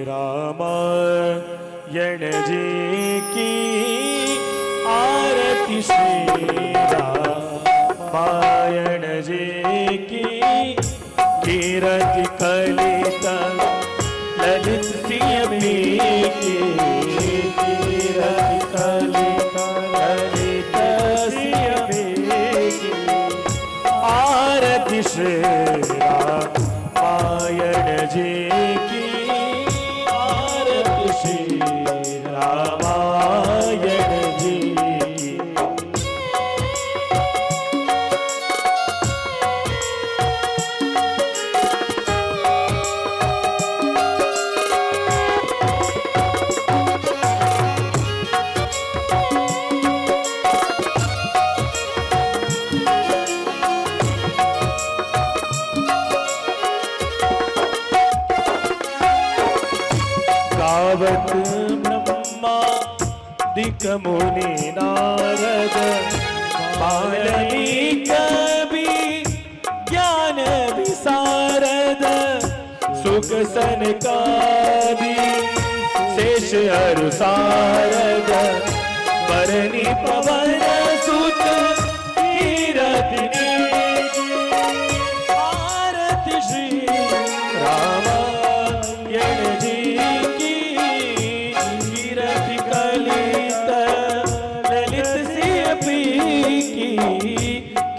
रामायण जी की आरती श्री रामायण जी की कीरति कलित ललित सियमी की कीरति कलित ललित सियमी की आरती श्री रामायण जी की आरती श्री रामायण जी की। गावत ब्रह्मादिक मुनि नारद वाल्मीकि कवि ज्ञान विशारद सुख सनकादि शेष अरु सारद बरनी पवन सुत कीरति आरती श्री रामायण जी की कीरति कलित ललित सियमी की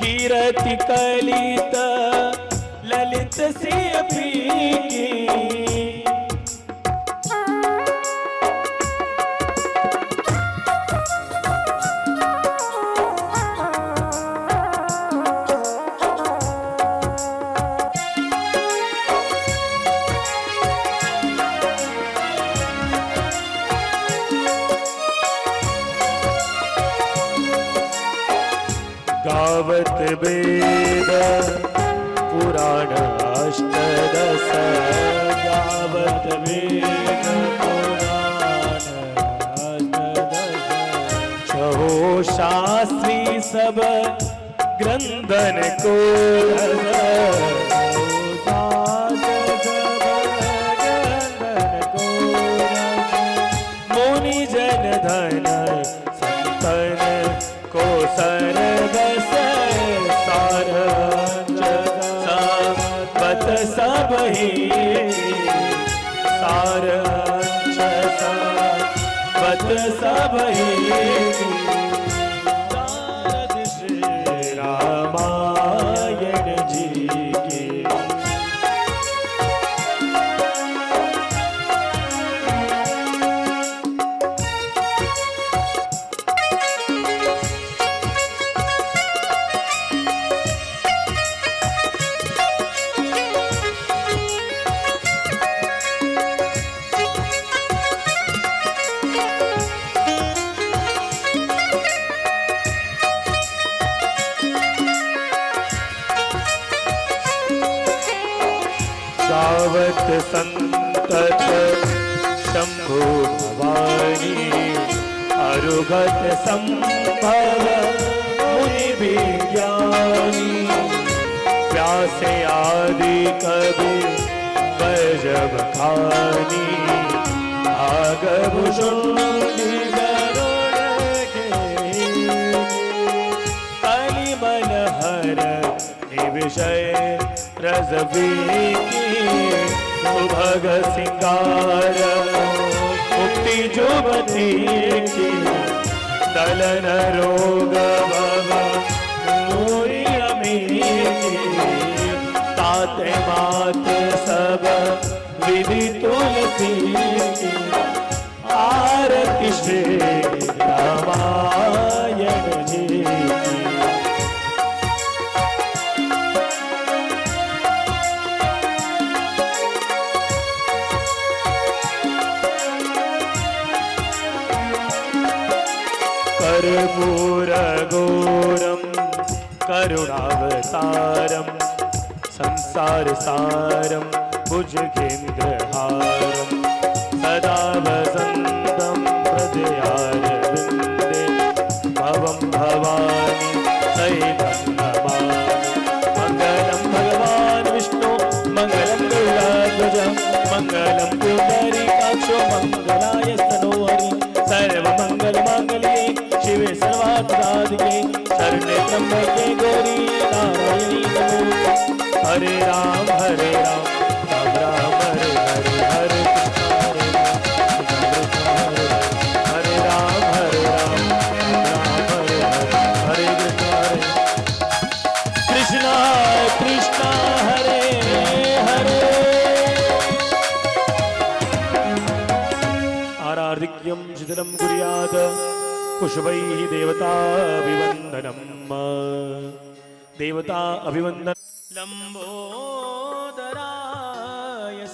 कीरति कलित ललित सियमी की। गावत वेद पुराण अष्टदश गावत वेद पुराण अष्टदश छहो शास्त्री सब ग्रंथन को मुनि जन धन संतन को सरबस सारंच सब ही सारंच बत सब ही नारद श्री रामायण जी की। गावत संतत शंभु भवानी अरुगत संभव मुनि विज्ञानी व्यासे आदि कवि गजब खानी आगम शुद्धि गरुड़ के कलिमन हर विषय रजवी की सुभग सिंगार मुक्ति जुबती की दलन रोग मूरी अमी ताते मात सब विधि तुलसी की आरती श्री रामायण जी की। कर्पूर घोरम करुणावतारम संसार सारम भुजगेन्द्रहारम सदा वसंतम हृदयारविंदे भवम भवानी सहितं नमामि। मंगलम भगवान विष्णु मंगलम गरुडाध्वज मंगलम मंगलम पुंडरीकाक्षो मंगलाय स्तनोहरि सर्वमंगलमांगल्ये शिवे सर्वार्थसाधिके शरण्ये त्र्यंबके गौरी नारायणी नमोस्तुते। हरे राम राम राम हरे हरे हरे हरे राम राम हरे हरे हरे कृष्ण कृष्ण हरे हरे। आराधिक्यं शिथिलं कुर्यात् पुष्पैः देवताभिवन्दनम् देवता अभिवन्दन। लम्बोदराय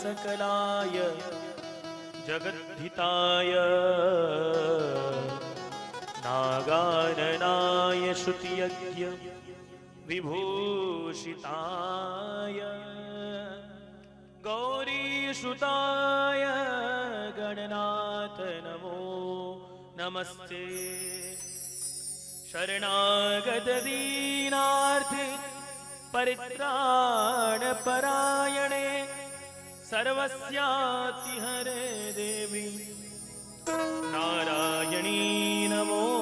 सकलाय जगद्धिताय नागाननाय श्रुतियज्ञ विभूषिताय गौरीसुताय गणनाथ नमो नमस्ते। शरणागत दीनार्थ परित्राणपरायणे सर्वस्यातिहरे देवी नारायणी नमोस्तुते।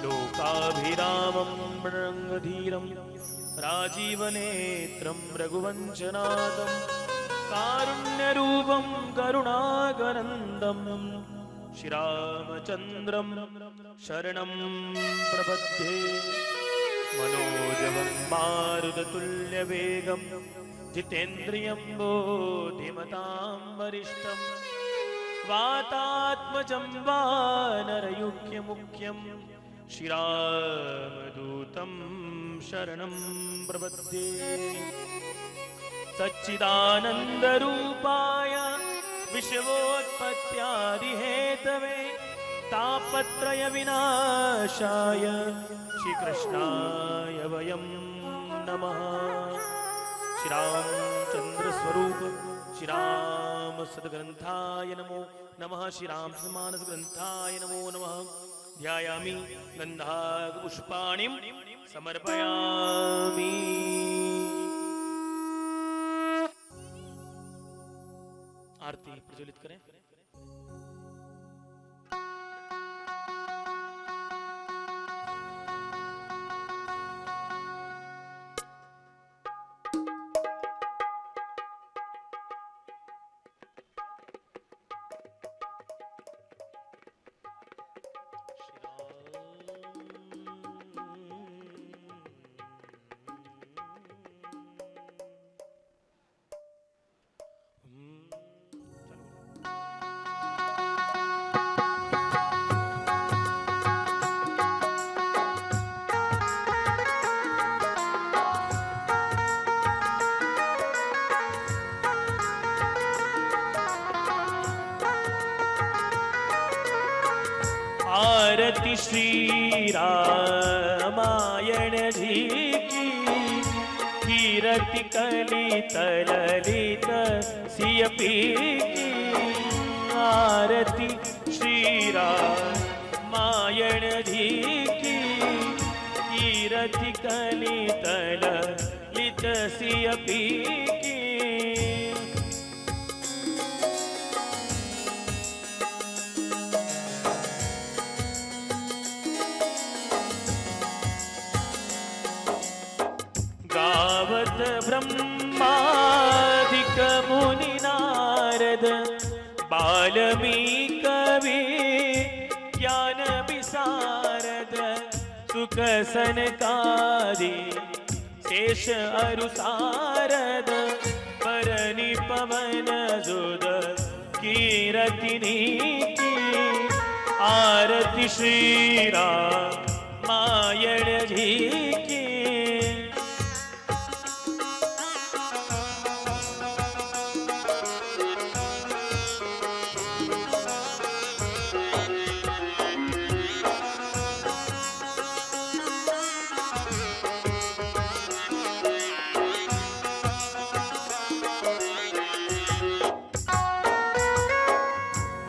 लोकाभिरामं रङ्गधीरं राजीवनेत्रं रघुवंशनाथं कारुण्यरूपं करुणाकरन्दं श्रीरामचन्द्रं शरणं प्रपद्ये। मनोजवं मारुततुल्यवेगं जितेन्द्रियं बुद्धिमतां वरिष्ठं वातात्मजं वानरयुग्यमुख्यं श्रीरामदूतं शरणं प्रपद्ये। सच्चिदानन्दरूपाय विश्वोत्पत्त्यादिहेतवे तापत्रय विनाशाय श्रीकृष्णाय वयं नमः। श्रीरामचंद्र स्वरूप श्रीराम सद्ग्रंथाय नमो नमः। श्रीरामचंद्रमानस ग्रंथाय नमो नमः। ध्यायामि गंधाक पुष्पाणिं समर्पयामि। आरती प्रज्वलित करें। आरती श्री रामायण जी की कीरति कलित ललित सिय पी की। आरती श्री रामायण जी की कीरति कलित ललित सिय पी की। ब्रह्मादिक मुनि नारद बाल्मीकि कवि ज्ञान विशारद सुख सनकादि शेष अरु सारद परनि पवन सुत कीरति नीति। आरती श्री रामायण जी की।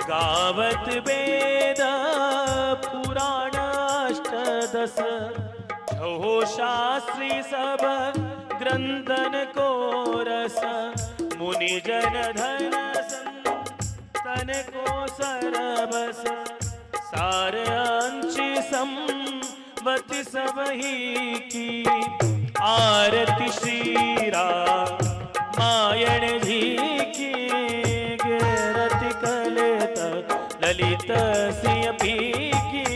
गावत वेद पुराण अष्टदश छो शास्त्री सब ग्रंथन को रस मुनि जन धन संतन को सरबस सार अंशी संबति सबही की आरती श्री रामायण जी की गिरति कलित ललित सिंह पी की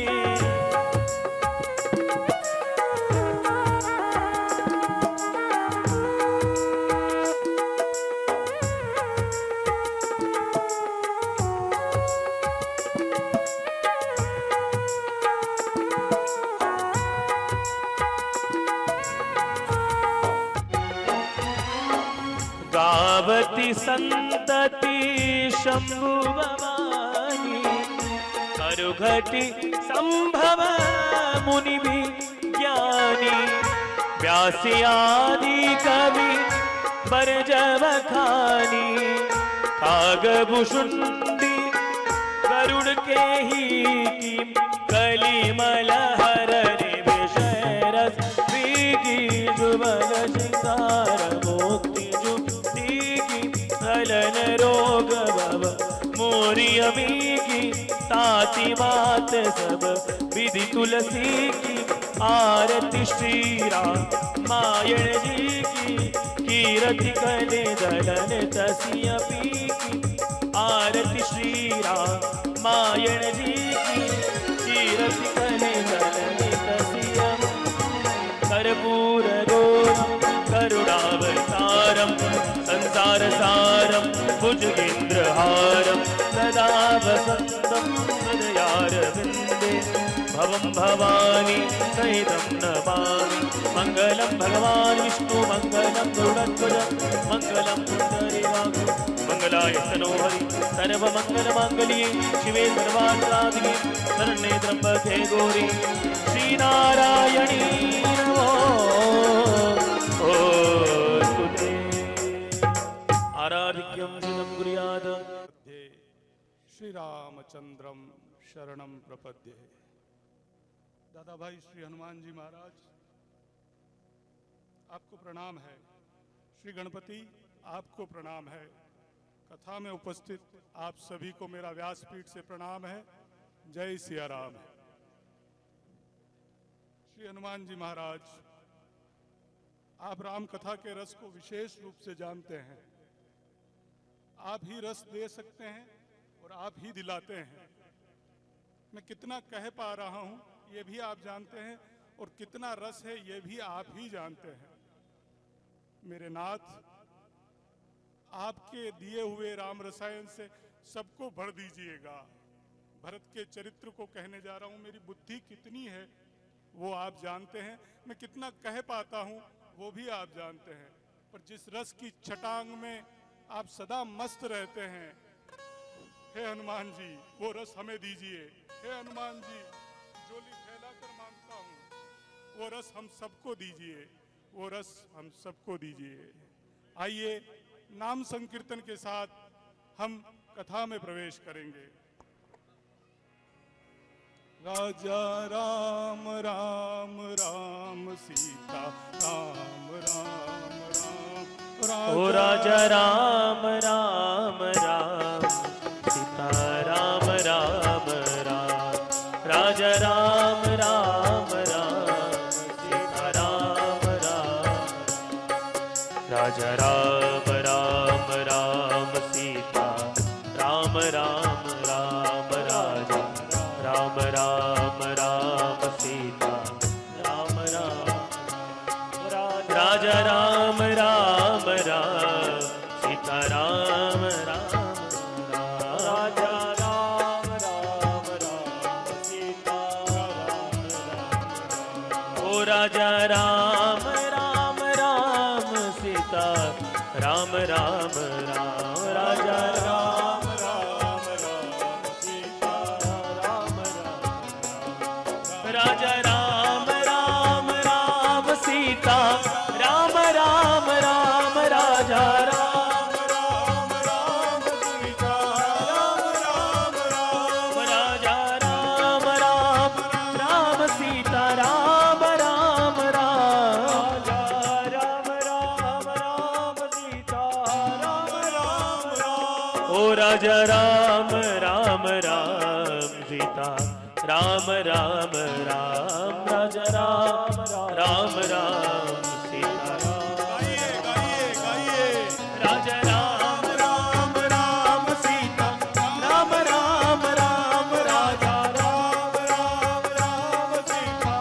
गावती संतति शंभु भवानी करुघटी संभव मुनि भी ज्ञानी व्यासी आदि कवि बरजब खानी कागभूषुंडी गरुड़ के ही की कलिमल हर विषय रस विगी जुबल सिंगार मुक्ति कलन रोग भव मोरी अमीगी ताती मात सब विधि तुलसी की आरती श्री रामायण जी की कीरति कले दलन तसिया पी की आरती श्री रामायण जी की कीरति कले दलन तसिया कर्पूर गौरम करुणावतारम संसार सारम भुजगेन्द्रहारम सदा वसंतम हृदयारविंदे भवं भवानी सहितं नमामि मंगलम भगवान विष्णु मंगलम गरुड़ध्वज मंगलम पुंडरीकाक्ष मंगलाय तनो हरि सर्वमंगल मांगल्ये शिवे सर्वार्थसाधिके शरण्ये त्र्यंबके गौरी श्रीनारायणी नमोस्तुते आराधिक्यं शिवं गुरुयाद श्री रामचंद्रम शरणम प्रपद्ये। दादा भाई श्री हनुमान जी महाराज आपको प्रणाम है। श्री गणपति आपको प्रणाम है। कथा में उपस्थित आप सभी को मेरा व्यासपीठ से प्रणाम है। जय सिया राम। श्री हनुमान जी महाराज आप राम कथा के रस को विशेष रूप से जानते हैं। आप ही रस दे सकते हैं और आप ही दिलाते हैं। मैं कितना कह पा रहा हूं ये भी आप जानते हैं और कितना रस है ये भी आप ही जानते हैं। मेरे नाथ आपके दिए हुए राम रसायन से सबको भर दीजिएगा। भरत के चरित्र को कहने जा रहा हूं। मेरी बुद्धि कितनी है वो आप जानते हैं। मैं कितना कह पाता हूं वो भी आप जानते हैं। पर जिस रस की छटांग में आप सदा मस्त रहते हैं, हे हनुमान जी वो रस हमें दीजिए। हे हनुमान जी झोली फैलाकर मांगता हूँ वो रस हम सबको दीजिए। वो रस हम सबको दीजिए। आइए नाम संकीर्तन के साथ हम कथा में प्रवेश करेंगे। राजा राम राम राम सीता राम राम राम ओ राजा राम राम राम सीता राम राम राम राजा राम राम राम सीता राम राम राजा राम राम राम सीता राम राम राम राजा राम राम राम सीता राम राम राजा राम राम राम सीता राम राम राजा राम राम राम सीता राम राम ओ राजा राम राम राम सीता राम राम राम राजा राम राम राम सीता राम राम राजा राम राम राम सीता राम राम राम राजा राम राम राम सीता राम राम राम राजा राम राम राम सीता राम राम राम राजा राम राम ओ राजा राम राम राम सीता राम राम राम राजा राम राम राम सीता राम गाइए गाइए गाइए राजा राम राम राम सीता राम राम राम राजा राम राम राम सीता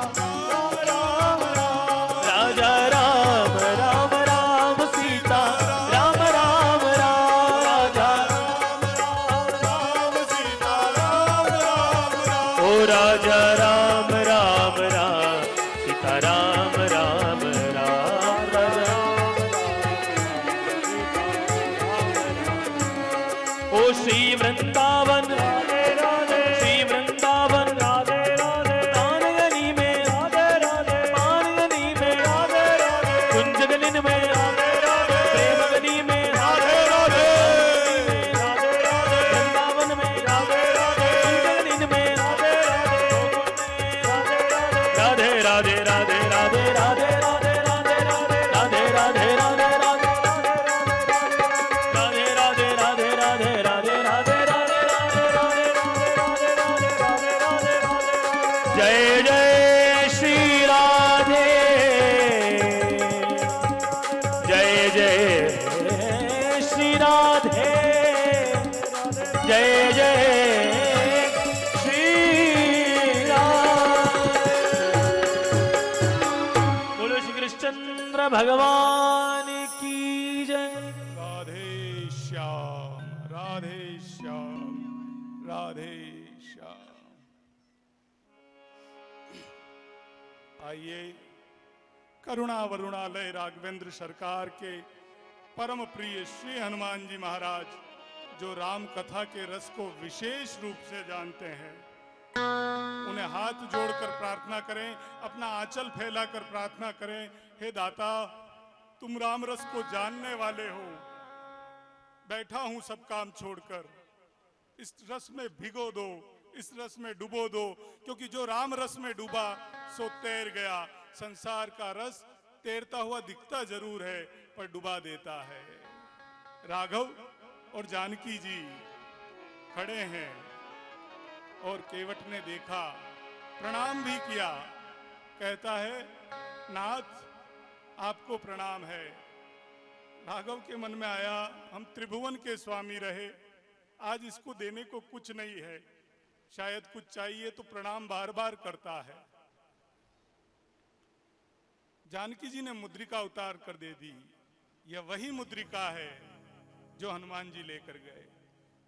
राम राम राजा राम राम राम सीता राम राम राम राजा राम सीता राम राम राम ओ राजा राम राम राम सीता राम राम राम राजा ओ श्री वृंदावन श्री वृंदावन तानगनी में पानगनी में कुंजगलिन में प्रेमगनी में वृंदावन में कुंजगलिन में राधे राधे राधे राधे राधे राधे राधे राधे राधे राधे राधे राधे राधे राधे राधे राधे जय जय श्री राधे जय जय श्री राधे जय जय श्री राधे बोलो श्री कृष्णचंद्र भगवान की जय राधे श्याम राधे श्याम राधे श्याम। आइए करुणा वरुणालय राघवेंद्र सरकार के परम प्रिय श्री हनुमान जी महाराज जो राम कथा के रस को विशेष रूप से जानते हैं उन्हें हाथ जोड़कर प्रार्थना करें, अपना आंचल फैलाकर प्रार्थना करें। हे दाता, तुम राम रस को जानने वाले हो, बैठा हूं सब काम छोड़कर, इस रस में भिगो दो, इस रस में डुबो दो, क्योंकि जो राम रस में डूबा सो तैर गया। संसार का रस तैरता हुआ दिखता जरूर है पर डुबा देता है। राघव और जानकी जी खड़े हैं और केवट ने देखा, प्रणाम भी किया, कहता है नाथ आपको प्रणाम है। राघव के मन में आया हम त्रिभुवन के स्वामी रहे, आज इसको देने को कुछ नहीं है, शायद कुछ चाहिए तो प्रणाम बार बार करता है। जानकी जी ने मुद्रिका उतार कर दे दी। यह वही मुद्रिका है जो हनुमान जी लेकर गए।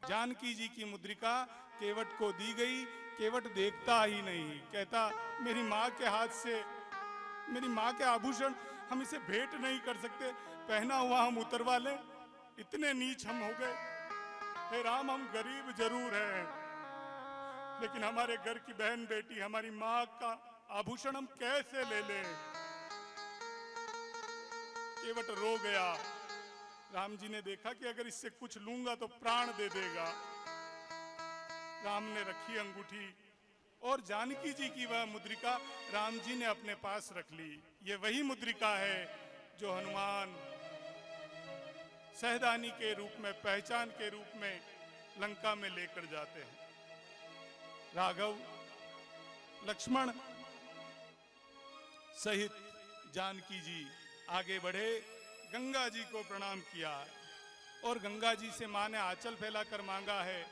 जानकी जी की मुद्रिका केवट को दी गई। केवट देखता ही नहीं, कहता मेरी माँ के हाथ से, मेरी माँ के आभूषण हम इसे भेंट नहीं कर सकते, पहना हुआ हम उतरवा लें, इतने नीच हम हो गए। हे राम, हम गरीब जरूर हैं, लेकिन हमारे घर की बहन बेटी, हमारी माँ का आभूषण हम कैसे ले लें। केवट रो गया। राम जी ने देखा कि अगर इससे कुछ लूंगा तो प्राण दे देगा। राम ने रखी अंगूठी और जानकी जी की वह मुद्रिका राम जी ने अपने पास रख ली। ये वही मुद्रिका है जो हनुमान सहदानी के रूप में, पहचान के रूप में लंका में लेकर जाते हैं। राघव लक्ष्मण सहित जानकी जी आगे बढ़े, गंगा जी को प्रणाम किया और गंगा जी से मां ने आंचल फैलाकर मांगा है,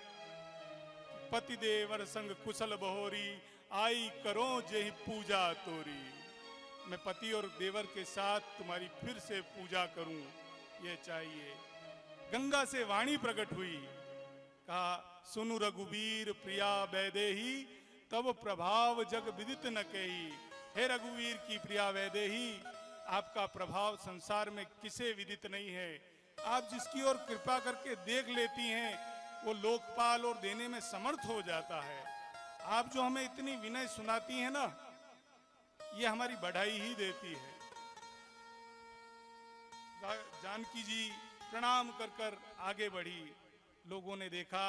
पति देवर संग कुशल बहोरी, आई करो जेहि पूजा तोरी। मैं पति और देवर के साथ तुम्हारी फिर से पूजा करूं, ये चाहिए। गंगा से वाणी प्रकट हुई, कहा सुनु रघुवीर प्रिया वैदेही, तब प्रभाव जग विदित न कही। हे रघुवीर की प्रिया वैदेही, आपका प्रभाव संसार में किसे विदित नहीं है। आप जिसकी ओर कृपा करके देख लेती हैं वो लोकपाल और देने में समर्थ हो जाता है। आप जो हमें इतनी विनय सुनाती हैं ना, ये हमारी बढ़ाई ही देती है। जानकी जी प्रणाम कर कर आगे बढ़ी। लोगों ने देखा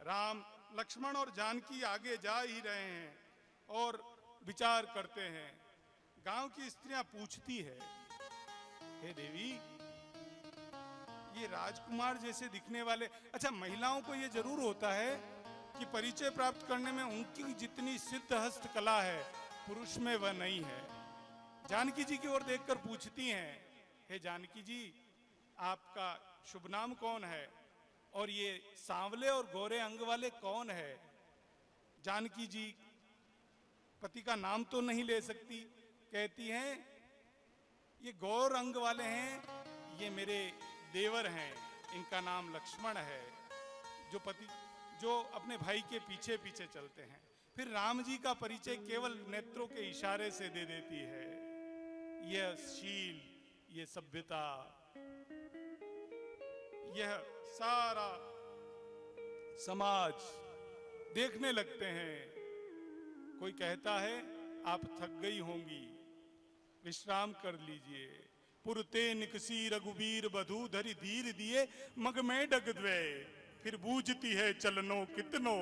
राम, लक्ष्मण और जानकी आगे जा ही रहे हैं और विचार करते हैं। गांव की स्त्रियां पूछती है, हे देवी, ये राजकुमार जैसे दिखने वाले, अच्छा महिलाओं को ये जरूर होता है कि परिचय प्राप्त करने में उनकी जितनी सिद्ध हस्त कला है पुरुष में वह नहीं है। जानकी जी की ओर देखकर पूछती हैं, हे जानकी जी आपका शुभ नाम कौन है और ये सांवले और गोरे अंग वाले कौन है? जानकी जी पति का नाम तो नहीं ले सकती, कहती हैं ये गौर अंग वाले हैं, ये मेरे देवर हैं, इनका नाम लक्ष्मण है, जो अपने भाई के पीछे पीछे चलते हैं। फिर राम जी का परिचय केवल नेत्रों के इशारे से दे देती है। यह शील, यह सभ्यता, यह सारा समाज देखने लगते हैं। कोई कहता है आप थक गई होंगी, विश्राम कर लीजिए। पुरते निकसी रघुवीर बधू धरि धीर दिए मग में डग द्वे, फिर बूझती है चलनो कितनो।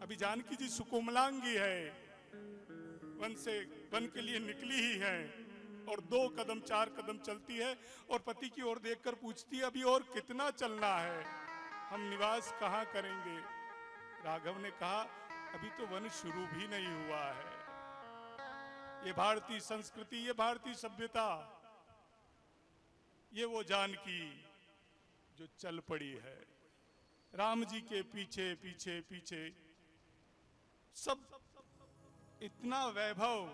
अभी जानकी जी सुकोमलांगी है, वन के लिए निकली ही है और 2 कदम 4 कदम चलती है और पति की ओर देखकर पूछती है अभी और कितना चलना है, हम निवास कहाँ करेंगे? राघव ने कहा अभी तो वन शुरू भी नहीं हुआ है। ये भारतीय संस्कृति, ये भारतीय सभ्यता, ये वो जानकी जो चल पड़ी है राम जी के पीछे पीछे पीछे। सब इतना वैभव,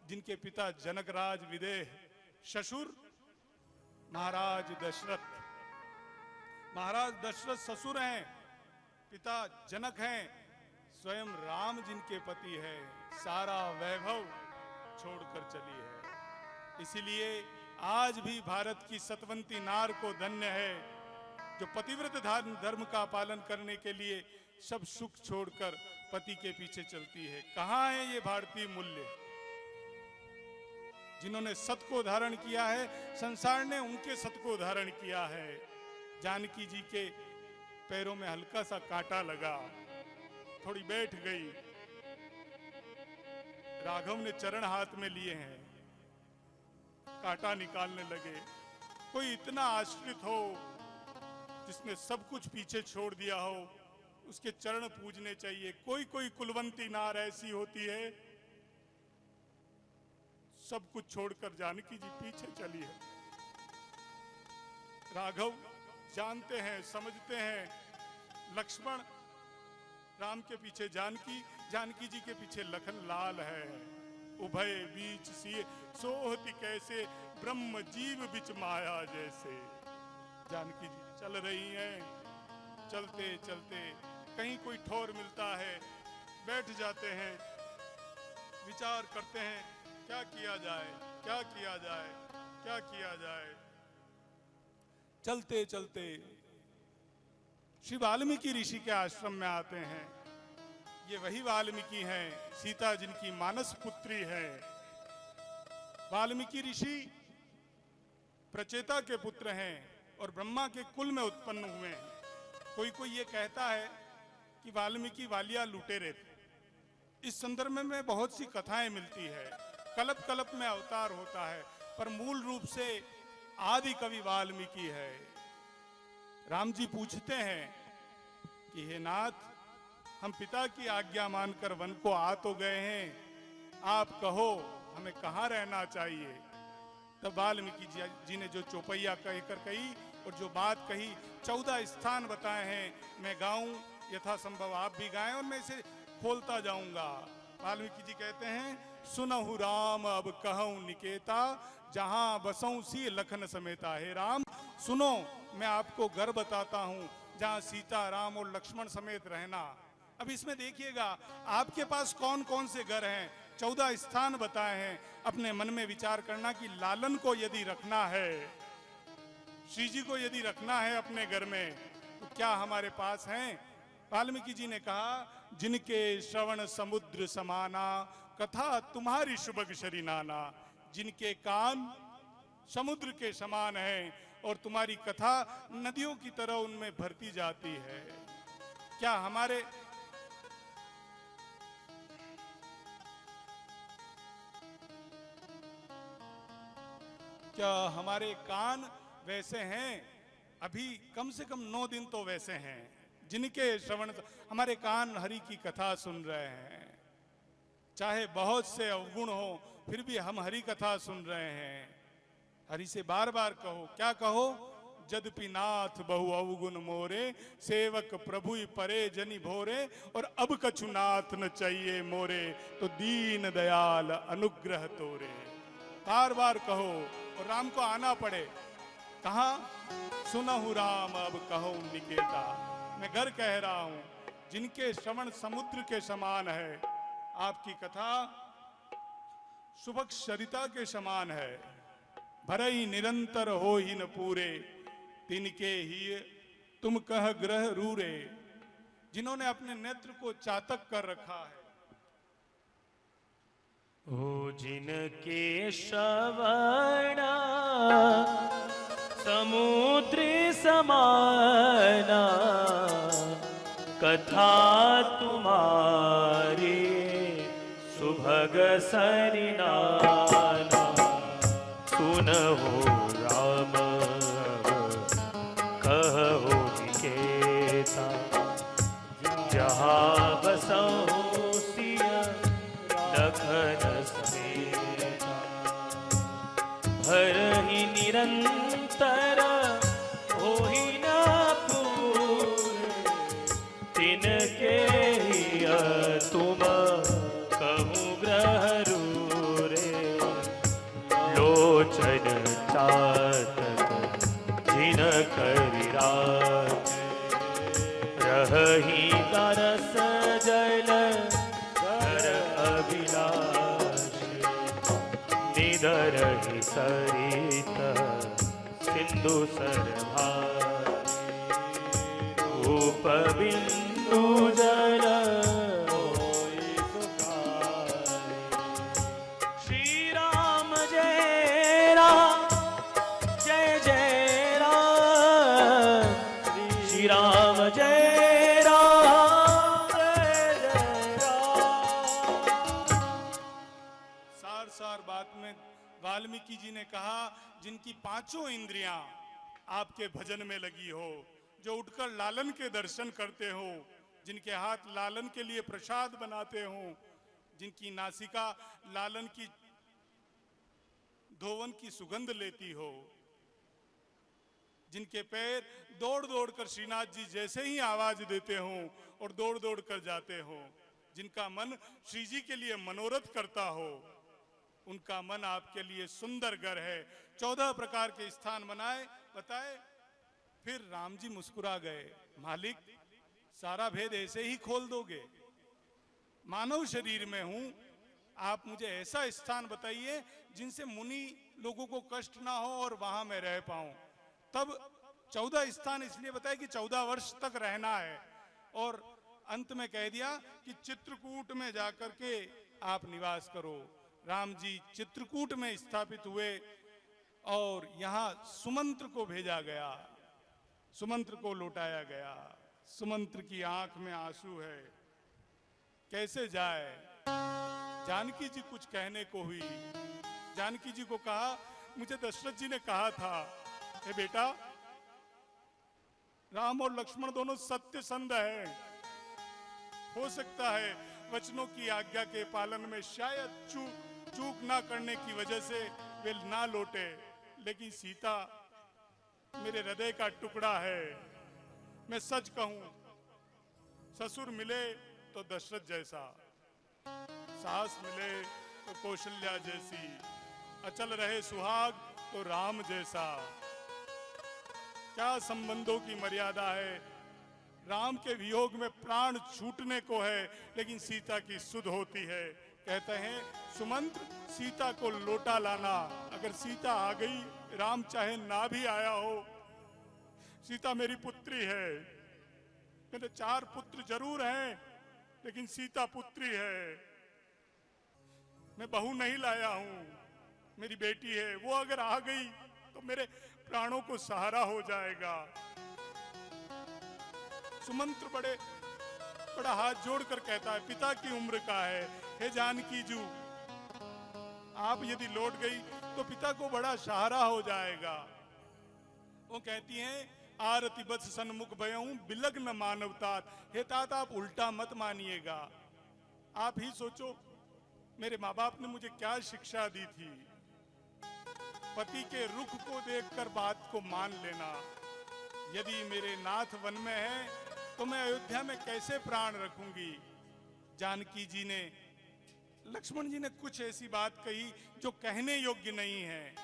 जिनके पिता जनकराज विदेह, ससुर महाराज दशरथ, महाराज दशरथ ससुर हैं, पिता जनक हैं, स्वयं राम जिनके पति है, सारा वैभव छोड़कर चली है। इसीलिए आज भी भारत की सतवंती नार को धन्य है जो पतिव्रत धर्म का पालन करने के लिए सब सुख छोड़कर पति के पीछे चलती है। कहाँ है ये भारतीय मूल्य? जिन्होंने सत को धारण किया है, संसार ने उनके सत को धारण किया है। जानकी जी के पैरों में हल्का सा कांटा लगा, थोड़ी बैठ गई। राघव ने चरण हाथ में लिए हैं, कांटा निकालने लगे। कोई इतना आश्रित हो जिसने सब कुछ पीछे छोड़ दिया हो, उसके चरण पूजने चाहिए। कोई कोई कुलवंती नार ऐसी होती है, सब कुछ छोड़कर जानकी जी पीछे चली है। राघव जानते हैं, समझते हैं, लक्ष्मण राम के पीछे जानकी, जानकी जी के पीछे लखन लाल है। उभय बीच सिए सोहति कैसे, ब्रह्म जीव बिच माया जैसे। जानकी जी चल रही हैं, चलते चलते कहीं कोई ठोर मिलता है, बैठ जाते हैं, विचार करते हैं क्या किया जाए, क्या किया जाए, क्या किया जाए। चलते चलते श्री वाल्मीकि ऋषि के आश्रम में आते हैं। ये वही वाल्मीकि हैं, सीता जिनकी मानस पुत्री है। वाल्मीकि ऋषि प्रचेता के पुत्र हैं और ब्रह्मा के कुल में उत्पन्न हुए हैं। कोई कोई ये कहता है कि वाल्मीकि वालिया लुटेरे थे। इस संदर्भ में बहुत सी कथाएं मिलती है, कल्प कल्प में अवतार होता है, पर मूल रूप से आदि कवि वाल्मीकि है। राम जी पूछते हैं कि हे नाथ, हम पिता की आज्ञा मानकर वन को आ तो गए हैं, आप कहो हमें कहाँ रहना चाहिए। तब वाल्मीकि जी ने जो चौपैया कहकर कही और जो बात कही, 14 स्थान बताए हैं। मैं गाऊं, यथासंभव आप भी गाएं और मैं इसे खोलता जाऊंगा। वाल्मीकि जी कहते हैं, सुनहु राम अब कहूं निकेता, जहां बसऊं सी लखन समेता। हे राम सुनो, मैं आपको घर बताता हूं जहां सीता राम और लक्ष्मण समेत रहना। अब इसमें देखिएगा आपके पास कौन कौन से घर हैं, 14 स्थान बताए हैं। अपने मन में विचार करना कि लालन को यदि रखना है, श्री जी को यदि रखना है अपने घर में, तो क्या हमारे पास हैं? वाल्मीकि जी ने कहा, जिनके श्रवण समुद्र समाना, कथा तुम्हारी शुभग शरी नाना। जिनके कान समुद्र के समान हैं और तुम्हारी कथा नदियों की तरह उनमें भरती जाती है। क्या हमारे कान वैसे हैं, अभी कम से कम 9 दिन तो वैसे हैं जिनके श्रवण हमारे कान हरि की कथा सुन रहे हैं। चाहे बहुत से अवगुण हो फिर भी हम हरि कथा सुन रहे हैं। हरि से बार बार कहो, क्या कहो? जदपि नाथ बहु अवगुण मोरे, सेवक प्रभु परे जनि भोरे, और अब कछु नाथ न चाहिए मोरे, तो दीन दयाल अनुग्रह तोरे। बार बार कहो और राम को आना पड़े। कहा? सुनहु राम अब कहो निकेता। मैं घर कह रहा हूं, जिनके श्रवण समुद्र के समान है, आपकी कथा सुबक सरिता के समान है। भरई निरंतर हो ही न पूरे, तिनके ही तुम कह ग्रह रूरे। जिन्होंने अपने नेत्र को चातक कर रखा है। हो जिनके श्रवण समुद्र समाना, कथा तुम्हारी सुभग सरिनाना। सुनहो राम कहो निकेता, जहाँ बसहु सिय लखन समेता। भरहि निरंतर होहि न पूरे, तिनके ही तुम कहूँ ग्रह रूरे। लोचन चातक जिन करि राज, रही तरस जल कर अभिलाष। निदरहि सरित सिंधु सरभार, रूप बिंदु जल होई सुखाए। श्री राम जय राम, जय जय राम। श्री राम जय राम, जय जय राम। सार सार बात में वाल्मीकि जी ने कहा, जिनकी 5 इंद्रियां आपके भजन में लगी हो, जो उठकर लालन के दर्शन करते हो, जिनके हाथ लालन के लिए प्रसाद बनाते हो, जिनकी नासिका लालन की धोवन की सुगंध लेती हो, जिनके पैर दौड़ दौड़ कर श्रीनाथ जी जैसे ही आवाज देते हो और दौड़ दौड़ कर जाते हो, जिनका मन श्री जी के लिए मनोरथ करता हो, उनका मन आपके लिए सुंदर घर है। 14 प्रकार के स्थान बनाए, बताए। फिर राम जी मुस्कुरा गए, मालिक सारा भेद ऐसे ही खोल दोगे? मानव शरीर में हूं, आप मुझे ऐसा स्थान बताइए जिनसे मुनि लोगों को कष्ट ना हो और वहां मैं रह पाऊं। तब 14 स्थान इसलिए बताए कि 14 वर्ष तक रहना है, और अंत में कह दिया कि चित्रकूट में जाकर के आप निवास करो। राम जी चित्रकूट में स्थापित हुए और यहां सुमंत्र को भेजा गया, सुमंत्र को लौटाया गया। सुमंत्र की आंख में आंसू है, कैसे जाए? जानकी जी कुछ कहने को हुई। जानकी जी को कहा, मुझे दशरथ जी ने कहा था, हे बेटा, राम और लक्ष्मण दोनों सत्य संध हैं। हो सकता है वचनों की आज्ञा के पालन में शायद चूक ना करने की वजह से वे ना लौटे, लेकिन सीता मेरे हृदय का टुकड़ा है। मैं सच कहूं, ससुर मिले तो दशरथ जैसा, सास मिले तो कौशल्या जैसी, अचल रहे सुहाग तो राम जैसा। क्या संबंधों की मर्यादा है। राम के वियोग में प्राण छूटने को है, लेकिन सीता की सुध होती है। कहते हैं, सुमंत्र सीता को लौटा लाना। अगर सीता आ गई, राम चाहे ना भी आया हो, सीता मेरी पुत्री है। मेरे 4 पुत्र जरूर हैं, लेकिन सीता पुत्री है। मैं बहू नहीं लाया हूं, मेरी बेटी है। वो अगर आ गई तो मेरे प्राणों को सहारा हो जाएगा। सुमंत्र बड़ा हाथ जोड़कर कहता है, पिता की उम्र का है, हे जानकी जू, आप यदि लौट गई तो पिता को बड़ा सहारा हो जाएगा। वो कहती हैं आरती बस सन्मुख भयऊं बिलग न मानवतात। हे तात आप उल्टा मत मानिएगा, आप ही सोचो मेरे माँ बाप ने मुझे क्या शिक्षा दी थी। पति के रुख को देखकर बात को मान लेना। यदि मेरे नाथ वन में है तो मैं अयोध्या में कैसे प्राण रखूंगी। जानकी जी ने, लक्ष्मण जी ने कुछ ऐसी बात कही जो कहने योग्य नहीं है।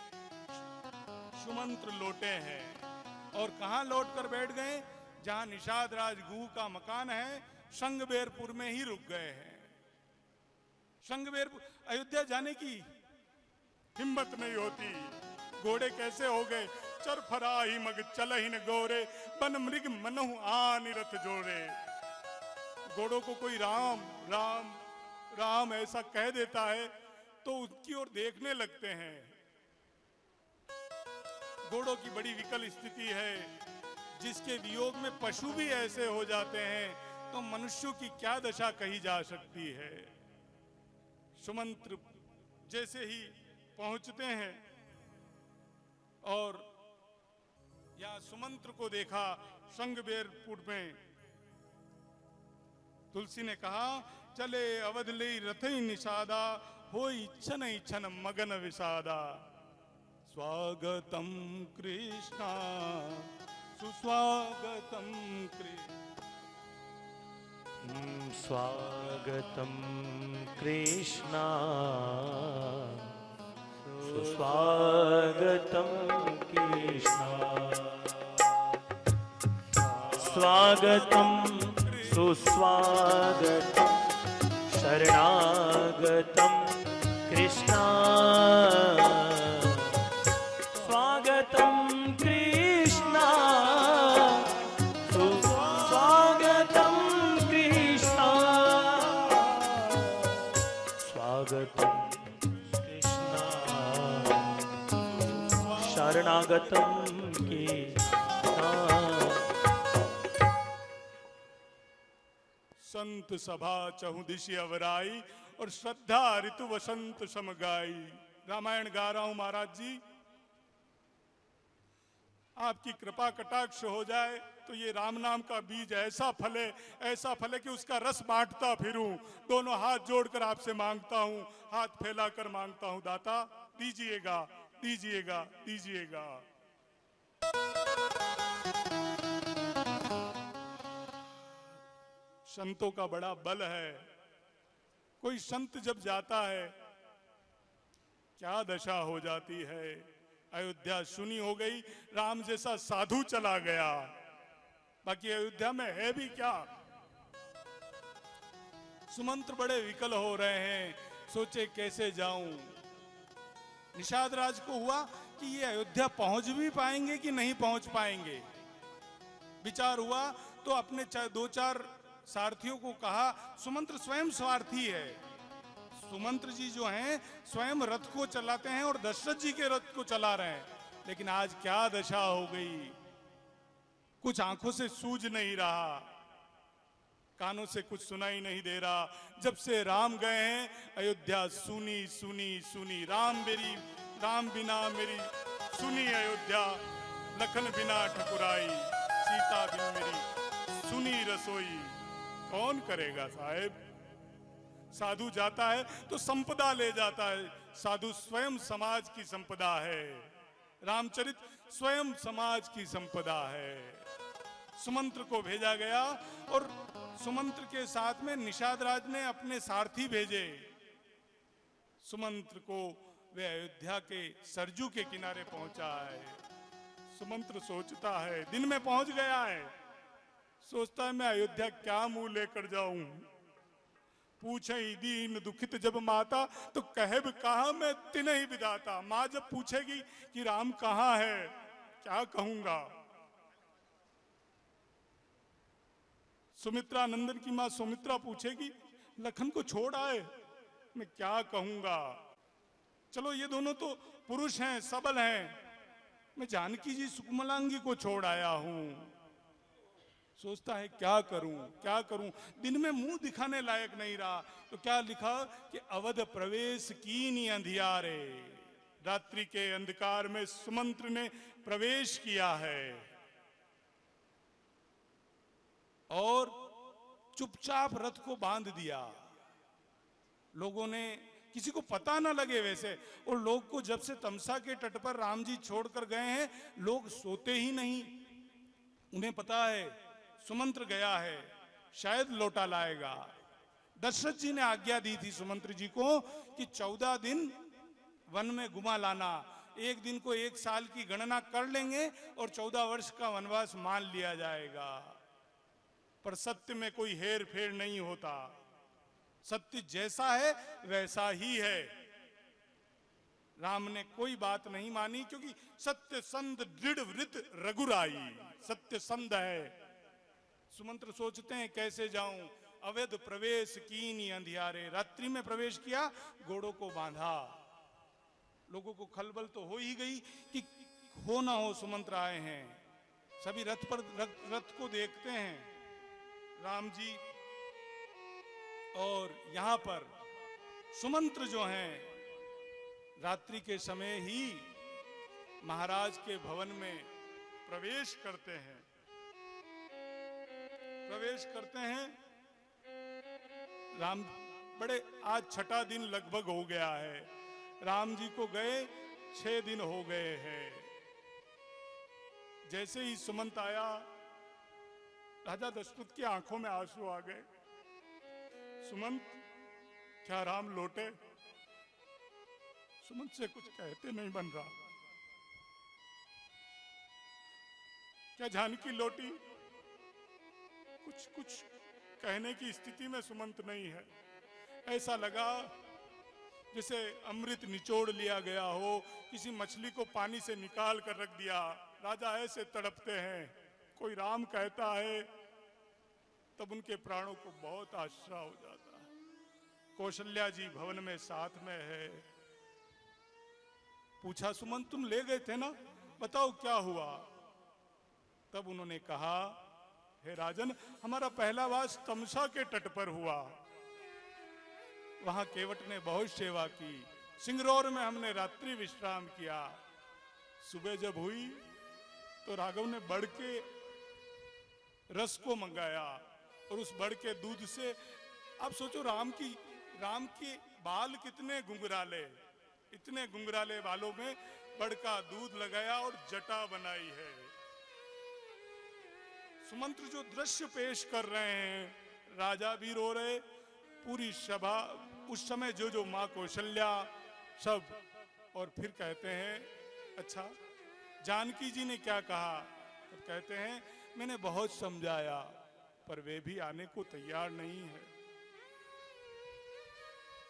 सुमंत्र लौटे हैं और कहां लौट कर बैठ गए, जहां निषाद राज गुह का मकान है, शंगबेरपुर में ही रुक गए हैं। शंगबेरपुर, अयोध्या जाने की हिम्मत नहीं होती। घोड़े कैसे हो गए, चरफरा ही मग चलहिन गोरे, बन मृग मनहु आनि रथ जोरे। घोड़ों को कोई राम राम राम ऐसा कह देता है तो उसकी ओर देखने लगते हैं। घोड़ों की बड़ी विकल स्थिति है, जिसके वियोग में पशु भी ऐसे हो जाते हैं तो मनुष्यों की क्या दशा कही जा सकती है। सुमंत्र जैसे ही पहुंचते हैं और यहां सुमंत्र को देखा शंगबेरपुर में, तुलसी ने कहा चले अवध ले रथई निषादा, हो इच्छन इच्छन मगन विषादा। स्वागतम कृष्णा सुस्वागतम कृष्ण। स्वागतम कृष्णा सुस्वागतम कृष्णा। स्वागतम सुस्वागतम शरणागतम कृष्णा। स्वागतम कृष्णा सुस्वागतम कृष्णा। स्वागतम कृष्णा शरणागतम कृष्णा। संत सभा चहुदिशि अवराई और श्रद्धा ऋतु वसंत समगाई। रामायण गा रहा हूं महाराज जी, आपकी कृपा कटाक्ष हो जाए तो ये राम नाम का बीज ऐसा फले कि उसका रस बांटता फिरूं। दोनों हाथ जोड़कर आपसे मांगता हूं, हाथ फैलाकर मांगता हूं, दाता दीजिएगा दीजिएगा दीजिएगा। संतों का बड़ा बल है। कोई संत जब जाता है क्या दशा हो जाती है। अयोध्या सुनी हो गई, राम जैसा साधु चला गया, बाकी अयोध्या में है भी क्या। सुमंत्र बड़े विकल हो रहे हैं, सोचे कैसे जाऊं। निषाद राज को हुआ कि ये अयोध्या पहुंच भी पाएंगे कि नहीं पहुंच पाएंगे। विचार हुआ तो अपने दो चार सारथियों को कहा, सुमंत्र स्वयं स्वार्थी है। सुमंत्र जी जो हैं स्वयं रथ को चलाते हैं और दशरथ जी के रथ को चला रहे हैं, लेकिन आज क्या दशा हो गई। कुछ आंखों से सूझ नहीं रहा, कानों से कुछ सुनाई नहीं दे रहा। जब से राम गए हैं अयोध्या सुनी सुनी सुनी। राम बिना मेरी सुनी अयोध्या, लखन बिना ठकुराई, सीता बिन मेरी सुनी रसोई। कौन करेगा साहेब। साधु जाता है तो संपदा ले जाता है। साधु स्वयं समाज की संपदा है। रामचरित स्वयं समाज की संपदा है। सुमंत्र को भेजा गया और सुमंत्र के साथ में निषाद राज ने अपने सारथी भेजे। सुमंत्र को वे अयोध्या के सरजू के किनारे पहुंचा है। सुमंत्र सोचता है, दिन में पहुंच गया है, सोचता है मैं अयोध्या क्या मुंह लेकर जाऊं। पूछे दीन दुखित जब माता, तो कहब कहा मैं तिन्हि विधाता। माँ जब पूछेगी कि राम कहाँ है, क्या कहूंगा। सुमित्रा, नंदन की माँ सुमित्रा पूछेगी लखन को छोड़ आए, मैं क्या कहूंगा। चलो ये दोनों तो पुरुष हैं, सबल हैं, मैं जानकी जी सुकमलांगी को छोड़ आया हूं। सोचता है क्या करूं। दिन में मुंह दिखाने लायक नहीं रहा तो क्या लिखा कि अवध प्रवेश कीनी अंधियारे। रात्रि के अंधकार में सुमंत्र ने प्रवेश किया है और चुपचाप रथ को बांध दिया। लोगों ने, किसी को पता ना लगे वैसे, और लोग को जब से तमसा के तट पर राम जी छोड़कर गए हैं, लोग सोते ही नहीं। उन्हें पता है सुमंत्र गया है, शायद लौटा लाएगा। दशरथ जी ने आज्ञा दी थी सुमंत्र जी को कि 14 दिन वन में घुमा लाना, एक दिन को 1 साल की गणना कर लेंगे और 14 वर्ष का वनवास मान लिया जाएगा। पर सत्य में कोई हेर फेर नहीं होता, सत्य जैसा है वैसा ही है। राम ने कोई बात नहीं मानी, क्योंकि सत्य संध दृढ़ वृत रघुराई, सत्य संध है। सुमंत्र सोचते हैं कैसे जाऊं, अवैध प्रवेश कीनी अंधियारे, रात्रि में प्रवेश किया, घोड़ों को बांधा। लोगों को खलबल तो हो ही गई कि हो ना हो सुमंत्र आए हैं। सभी रथ को देखते हैं, राम जी, और यहां पर सुमंत्र जो हैं रात्रि के समय ही महाराज के भवन में प्रवेश करते हैं। राम बड़े, आज 6ठा दिन लगभग हो गया है, राम जी को गए 6 दिन हो गए हैं। जैसे ही सुमंत आया, राजा दशरथ की आंखों में आंसू आ गए। सुमंत, क्या राम लौटे? सुमंत से कुछ कहते नहीं बन रहा। क्या जानकी लौटी? कुछ कहने की स्थिति में सुमंत नहीं है। ऐसा लगा जैसे अमृत निचोड़ लिया गया हो, किसी मछली को पानी से निकाल कर रख दिया। राजा ऐसे तड़पते हैं। कोई राम कहता है तब उनके प्राणों को बहुत आश्रा हो जाता है। कौशल्या जी भवन में साथ में है। पूछा, सुमंत तुम ले गए थे ना, बताओ क्या हुआ? तब उन्होंने कहा, हे राजन, हमारा पहला वास तमसा के तट पर हुआ। वहां केवट ने बहुत सेवा की। सिंगरौर में हमने रात्रि विश्राम किया। सुबह जब हुई तो राघव ने बढ़ के रस को मंगाया और उस बढ़ के दूध से, आप सोचो राम के बाल कितने घुंघराले, इतने घुंघराले बालों में बढ़ का दूध लगाया और जटा बनाई है। सुमंत्र जो दृश्य पेश कर रहे हैं, राजा भी रो रहे, पूरी सभा, उस समय जो मां कौशल्या सब। और फिर कहते हैं, अच्छा जानकी जी ने क्या कहा? तो कहते हैं, मैंने बहुत समझाया पर वे भी आने को तैयार नहीं है।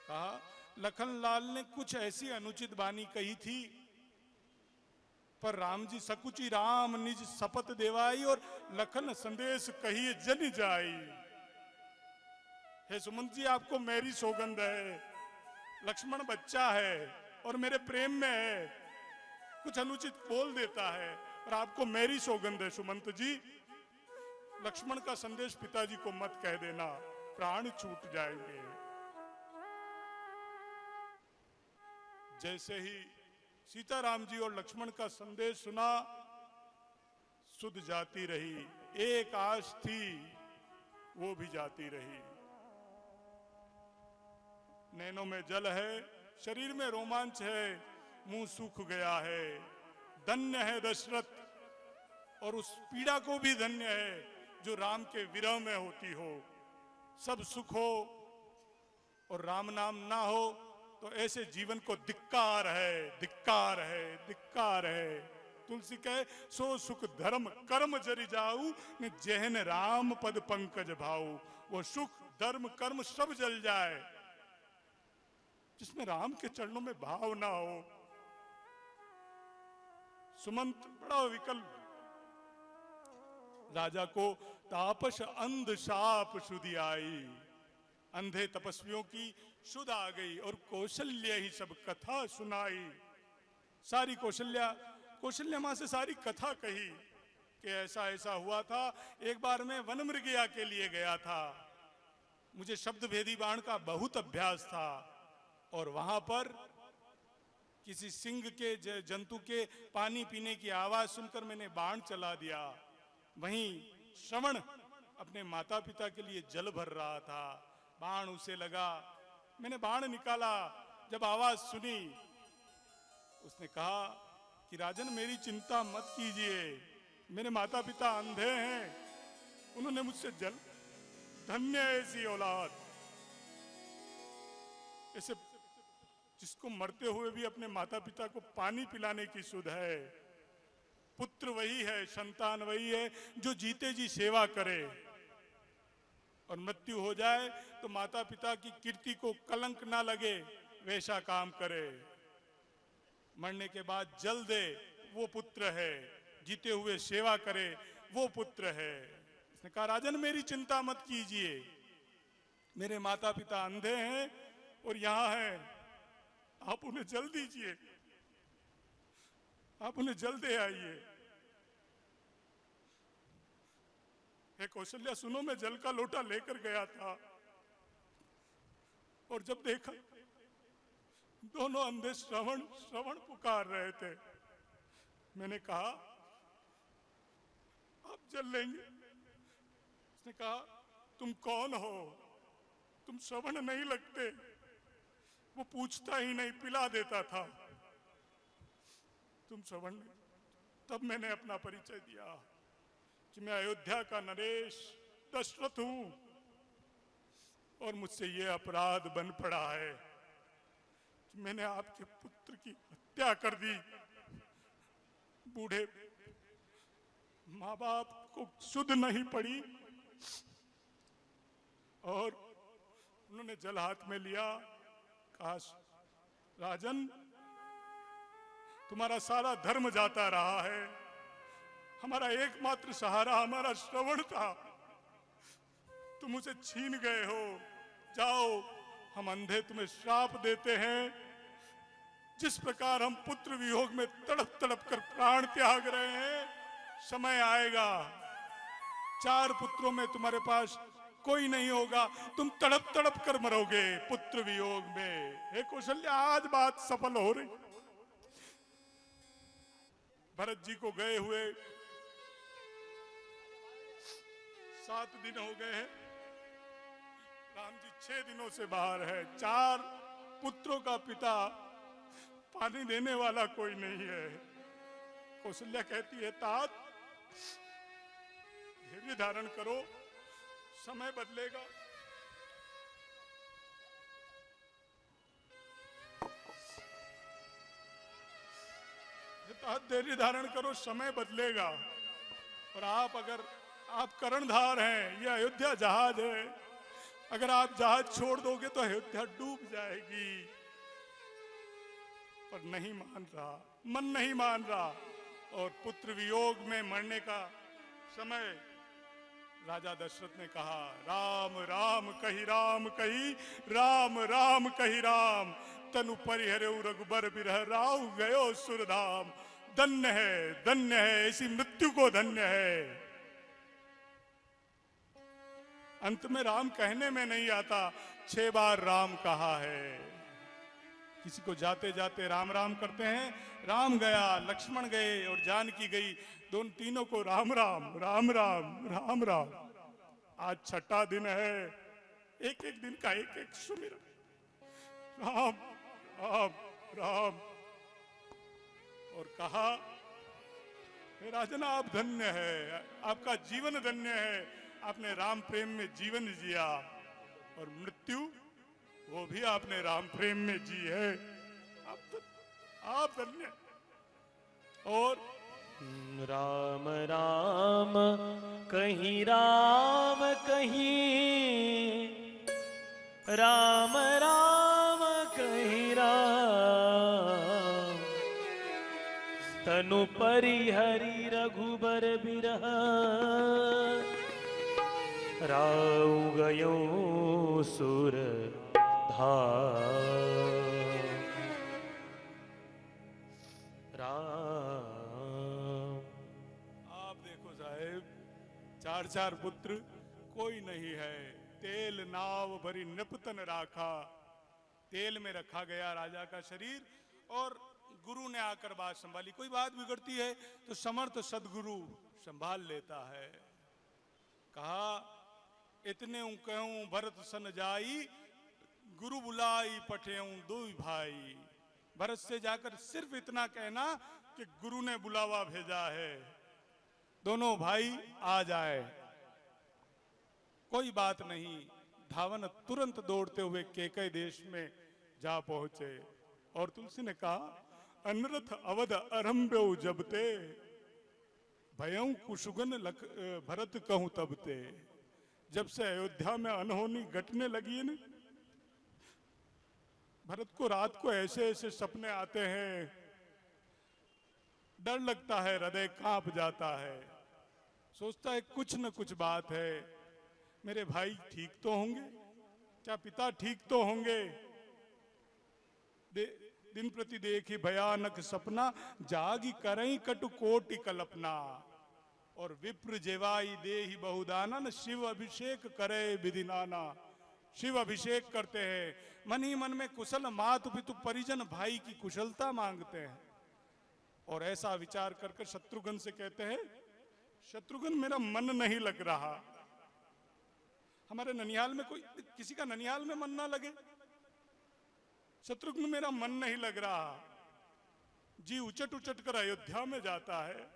कहा, लखनलाल ने कुछ ऐसी अनुचित वाणी कही थी, पर राम जी सकुची राम निज शपथ देवाई और लखन संदेश कहिए जन जाई। हे सुमंत जी, आपको मेरी सौगंध है, लक्ष्मण बच्चा है और मेरे प्रेम में है, कुछ अनुचित बोल देता है, और आपको मेरी सौगंध है सुमंत जी, लक्ष्मण का संदेश पिताजी को मत कह देना, प्राण छूट जाएंगे। जैसे ही सीताराम जी और लक्ष्मण का संदेश सुना, सुध जाती रही। एक आस थी, वो भी जाती रही। नैनों में जल है, शरीर में रोमांच है, मुंह सूख गया है। धन्य है दशरथ, और उस पीड़ा को भी धन्य है जो राम के विरह में होती हो। सब सुख हो और राम नाम ना हो तो ऐसे जीवन को धिक्कार है, धिक्कार है, धिक्कार है। तुलसी कहे, सो सुख धर्म कर्म जरि जाऊ, न जेहन राम पद पंकज भाऊ। वो सुख धर्म कर्म सब जल जाए जिसमें राम के चरणों में भाव ना हो। सुमंत बड़ा विकल्प। राजा को तापस अंध शाप सुधि आई। अंधे तपस्वियों की सुध आ गई और कौशल्य ही सब कथा सुनाई। सारी कौशल्या मां से सारी कथा कही कि ऐसा ऐसा हुआ था। एक बार मैं वन मृगया के लिए गया था, मुझे शब्द भेदी बाण का बहुत अभ्यास था, और वहां पर किसी सिंह के जंतु के पानी पीने की आवाज सुनकर मैंने बाण चला दिया। वहीं श्रवण अपने माता पिता के लिए जल भर रहा था, बाण उसे लगा, मैंने बाण निकाला। जब आवाज सुनी, उसने कहा कि राजन मेरी चिंता मत कीजिए, मेरे माता पिता अंधे हैं, उन्होंने मुझसे जल, धन्य है ऐसी औलाद, ऐसे जिसको मरते हुए भी अपने माता पिता को पानी पिलाने की सुध है। पुत्र वही है, संतान वही है जो जीते जी सेवा करे, और मृत्यु हो जाए तो माता पिता की कीर्ति को कलंक ना लगे वैसा काम करे। मरने के बाद जल दे वो पुत्र है, जीते हुए सेवा करे वो पुत्र है। उसने कहा राजन मेरी चिंता मत कीजिए, मेरे माता पिता अंधे हैं और यहां हैं, आप उन्हें जल दीजिए, आप उन्हें जल दे आइए। हे कौशल्या सुनो, मैं जल का लोटा लेकर गया था और जब देखा दोनों अंधे श्रवण श्रवण पुकार रहे थे, मैंने कहा आप जल लेंगे। उसने कहा तुम कौन हो, तुम श्रवण नहीं लगते। वो पूछता ही नहीं, पिला देता था, तुम श्रवण नहीं। तब मैंने अपना परिचय दिया कि मैं अयोध्या का नरेश दशरथ हूं और मुझसे ये अपराध बन पड़ा है कि मैंने आपके पुत्र की हत्या कर दी। बूढ़े माँ बाप को सुध नहीं पड़ी और उन्होंने जल हाथ में लिया, कहा राजन तुम्हारा सारा धर्म जाता रहा है, हमारा एकमात्र सहारा हमारा श्रवण था, तुम उसे छीन गए हो, जाओ हम अंधे तुम्हें श्राप देते हैं। जिस प्रकार हम पुत्र वियोग में तड़प तड़प कर प्राण त्याग रहे हैं, समय आएगा 4 पुत्रों में तुम्हारे पास कोई नहीं होगा, तुम तड़प तड़प कर मरोगे पुत्र वियोग में। हे कौशल्या आज बात सफल हो रही। भरत जी को गए हुए 7 दिन हो गए हैं, राम जी 6 दिनों से बाहर है। 4 पुत्रों का पिता, पानी देने वाला कोई नहीं है। कौशल्या कहती है तात धैर्य धारण करो, समय बदलेगा। धैर्य धारण करो, समय बदलेगा। और आप अगर आप कर्णधार हैं, ये अयोध्या जहाज है, अगर आप जहाज छोड़ दोगे तो अयोध्या डूब जाएगी। पर नहीं मान रहा, मन नहीं मान रहा, और पुत्र वियोग में मरने का समय राजा दशरथ ने कहा राम राम कही राम कही, राम राम कही राम, तनु परिहरऊ रघुबर बिरह राव गयो सुरधाम। धन्य है ऐसी मृत्यु को धन्य है। अंत में राम कहने में नहीं आता, 6 बार राम कहा है। किसी को जाते जाते राम राम करते हैं, राम गया, लक्ष्मण गए और जानकी गई, दोनों तीनों को राम राम राम राम राम राम। आज 6ठा दिन है, एक एक दिन का एक एक सुमिरन राम राम राम। और कहा हे राजन आप धन्य है, आपका जीवन धन्य है, आपने राम प्रेम में जीवन जिया, और मृत्यु वो भी आपने राम प्रेम में जी है। आप धन्य। और राम राम कहीं राम कहीं, राम राम कहीं राम, तनु परिहरि रघुबर बिरह राव गयो सुर राम। आप देखो साहेब, 4 पुत्र कोई नहीं है। तेल नाव भरी नृपतन राखा, तेल में रखा गया राजा का शरीर, और गुरु ने आकर बात संभाली। कोई बात बिगड़ती है तो समर्थ सदगुरु संभाल लेता है। कहा इतने कहूं भरत सन जाई, गुरु बुलाई पठेऊं दुई भाई। भरत से जाकर सिर्फ इतना कहना कि गुरु ने बुलावा भेजा है, दोनों भाई आ जाए। कोई बात नहीं, धावन तुरंत दौड़ते हुए केकई देश में जा पहुंचे। और तुलसी ने कहा अनरथ अवध आरंभ्यो जबते, भयं कुशुगन भरत कहूं तबते। जब से अयोध्या में अनहोनी घटने लगी है ना, भरत को रात को ऐसे ऐसे सपने आते हैं, डर लगता है, हृदय कांप जाता है। सोचता है कुछ न कुछ बात है, मेरे भाई ठीक तो होंगे, क्या पिता ठीक तो होंगे। दिन प्रति देखी भयानक सपना, जागी करई कटु कोटि कल्पना। और विप्र जेवाई देहि बहुदानन, शिव अभिषेक करे विधि नाना। शिव अभिषेक करते हैं, मन ही मन में कुशल मातु पितु परिजन भाई की कुशलता मांगते हैं। और ऐसा विचार करके शत्रुघ्न से कहते हैं, शत्रुघ्न मेरा मन नहीं लग रहा। हमारे ननिहाल में कोई किसी का ननिहाल में मन ना लगे। शत्रुघ्न मेरा मन नहीं लग रहा। जी उचट उचट कर अयोध्या में जाता है,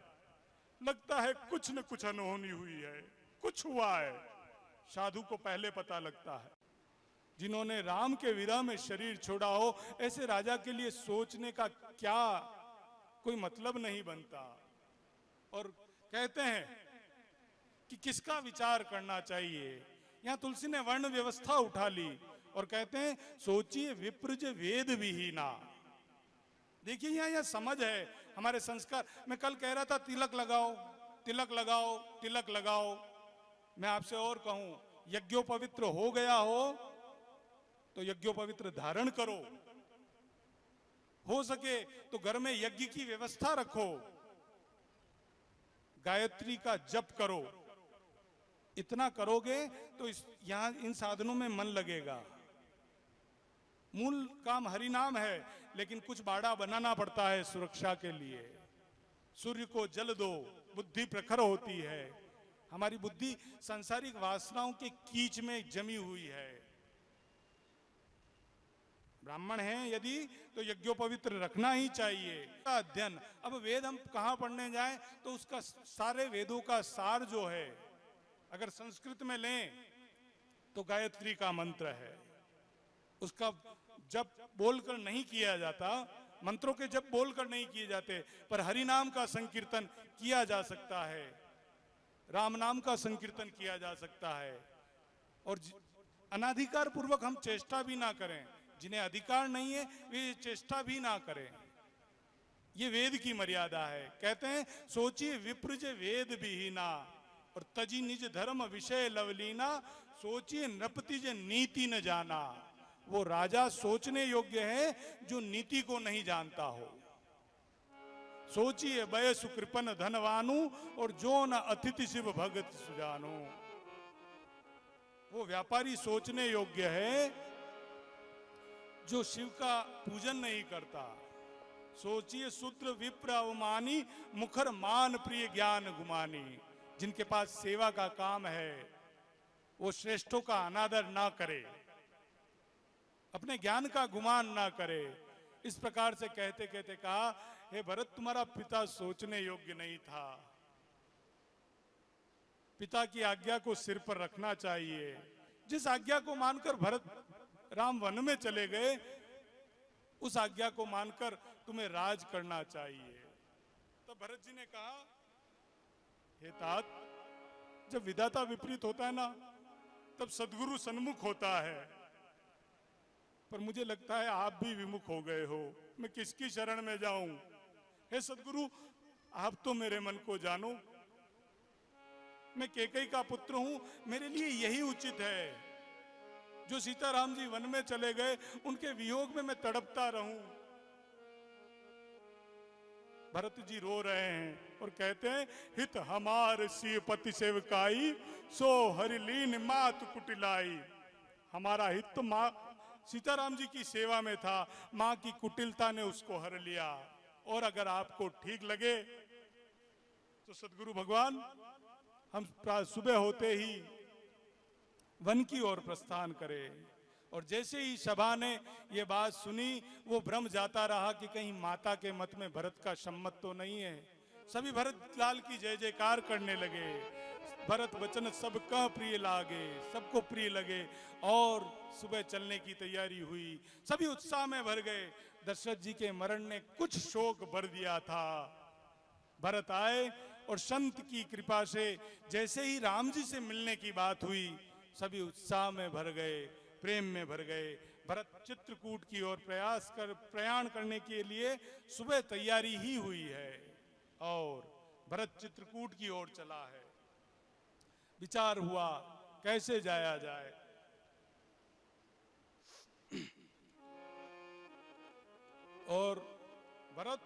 लगता है कुछ न कुछ अनहोनी हुई है, कुछ हुआ है। साधु को पहले पता लगता है। जिन्होंने राम के विरह में शरीर छोड़ा हो, ऐसे राजा के लिए सोचने का क्या कोई मतलब नहीं बनता। और कहते हैं कि किसका विचार करना चाहिए। यहां तुलसी ने वर्ण व्यवस्था उठा ली और कहते हैं सोचिए विप्रज वेद विहीना। देखिए यहां समझ है, हमारे संस्कार। मैं कल कह रहा था तिलक लगाओ, तिलक लगाओ, तिलक लगाओ। मैं आपसे और कहूं, यज्ञोपवित्र हो गया हो तो यज्ञोपवित्र धारण करो। हो सके तो घर में यज्ञ की व्यवस्था रखो, गायत्री का जप करो। इतना करोगे तो यहां इन साधनों में मन लगेगा। मूल काम हरि नाम है, लेकिन कुछ बाड़ा बनाना पड़ता है सुरक्षा के लिए। सूर्य को जल दो, बुद्धि प्रखर होती है। हमारी बुद्धि सांसारिक वासनाओं के कीच में जमी हुई है। ब्राह्मण हैं यदि तो यज्ञोपवित्र रखना ही चाहिए। अध्ययन, अब वेद हम कहाँ पढ़ने जाएं तो उसका सारे वेदों का सार जो है, अगर संस्कृत में लें तो गायत्री का मंत्र है। उसका जप बोलकर नहीं किया जाता, मंत्रों के जप बोलकर नहीं किए जाते, पर हरि नाम का संकीर्तन किया जा सकता है, राम नाम का संकीर्तन किया जा सकता है। और अनाधिकार पूर्वक हम चेष्टा भी ना करें। जिन्हें अधिकार नहीं है वे चेष्टा भी ना करें। ये वेद की मर्यादा है। कहते हैं सोचिए विप्रज वेद विहीना और तजी निज धर्म विषय लवलीना। सोचिए नृपतिज नीति न जाना। वो राजा सोचने योग्य है जो नीति को नहीं जानता हो। सोचिए बय सुकृपन धनवानु और जो न अतिथि शिव भगत सुजानो। वो व्यापारी सोचने योग्य है जो शिव का पूजन नहीं करता। सोचिए शूद्र विप्र अवमानी मुखर मान प्रिय ज्ञान गुमानी। जिनके पास सेवा का काम है वो श्रेष्ठों का अनादर ना करे, अपने ज्ञान का गुमान ना करे। इस प्रकार से कहते कहते कहा, हे भरत तुम्हारा पिता सोचने योग्य नहीं था। पिता की आज्ञा को सिर पर रखना चाहिए। जिस आज्ञा को मानकर भरत राम वन में चले गए, उस आज्ञा को मानकर तुम्हें राज करना चाहिए। तब भरत जी ने कहा, हे तात, जब विधाता विपरीत होता है ना, तब सदगुरु सन्मुख होता है। पर मुझे लगता है आप भी विमुख हो गए हो। मैं किसकी शरण में जाऊं? हे सदगुरु, आप तो मेरे मन को जानो। मैं कैकेयी का पुत्र हूं, मेरे लिए यही उचित है। जो सीताराम जी वन में चले गए, उनके वियोग में मैं तड़पता रहूं। भरत जी रो रहे हैं और कहते हैं, हित हमार सीपति सेवकाई, सो हरिलीन मात कुटिलाई। हमारा हित तो माँ सीताराम जी की सेवा में था, माँ की कुटिलता ने उसको हर लिया। और अगर आपको ठीक लगे तो सदगुरु भगवान हम सुबह होते ही वन की ओर प्रस्थान करें। और जैसे ही सभा ने ये बात सुनी, वो भ्रम जाता रहा कि कहीं माता के मत में भरत का सम्मत तो नहीं है। सभी भरत लाल की जय जयकार करने लगे। भरत वचन सब कह प्रिय लागे, सबको प्रिय लगे और सुबह चलने की तैयारी हुई। सभी उत्साह में भर गए। दशरथ जी के मरण ने कुछ शोक भर दिया था। भरत आए और संत की कृपा से जैसे ही राम जी से मिलने की बात हुई, सभी उत्साह में भर गए, प्रेम में भर गए। भरत चित्रकूट की ओर प्रयाण करने के लिए सुबह तैयारी ही हुई है और भरत चित्रकूट की ओर चला है। विचार हुआ कैसे जाया जाए। और भरत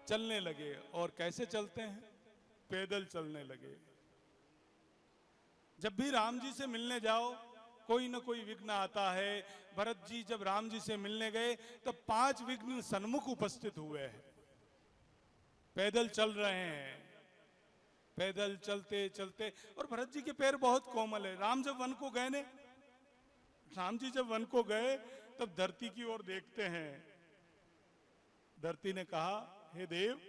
चलने लगे। और कैसे चलते हैं? पैदल चलने लगे। जब भी राम जी से मिलने जाओ कोई ना कोई विघ्न आता है। भरत जी जब राम जी से मिलने गए तब 5 विघ्न सन्मुख उपस्थित हुए हैं। पैदल चल रहे हैं, पैदल चलते चलते। और भरत जी के पैर बहुत कोमल है। राम जब वन को गए ने, राम जी जब वन को गए तब धरती की ओर देखते हैं। धरती ने कहा, हे देव,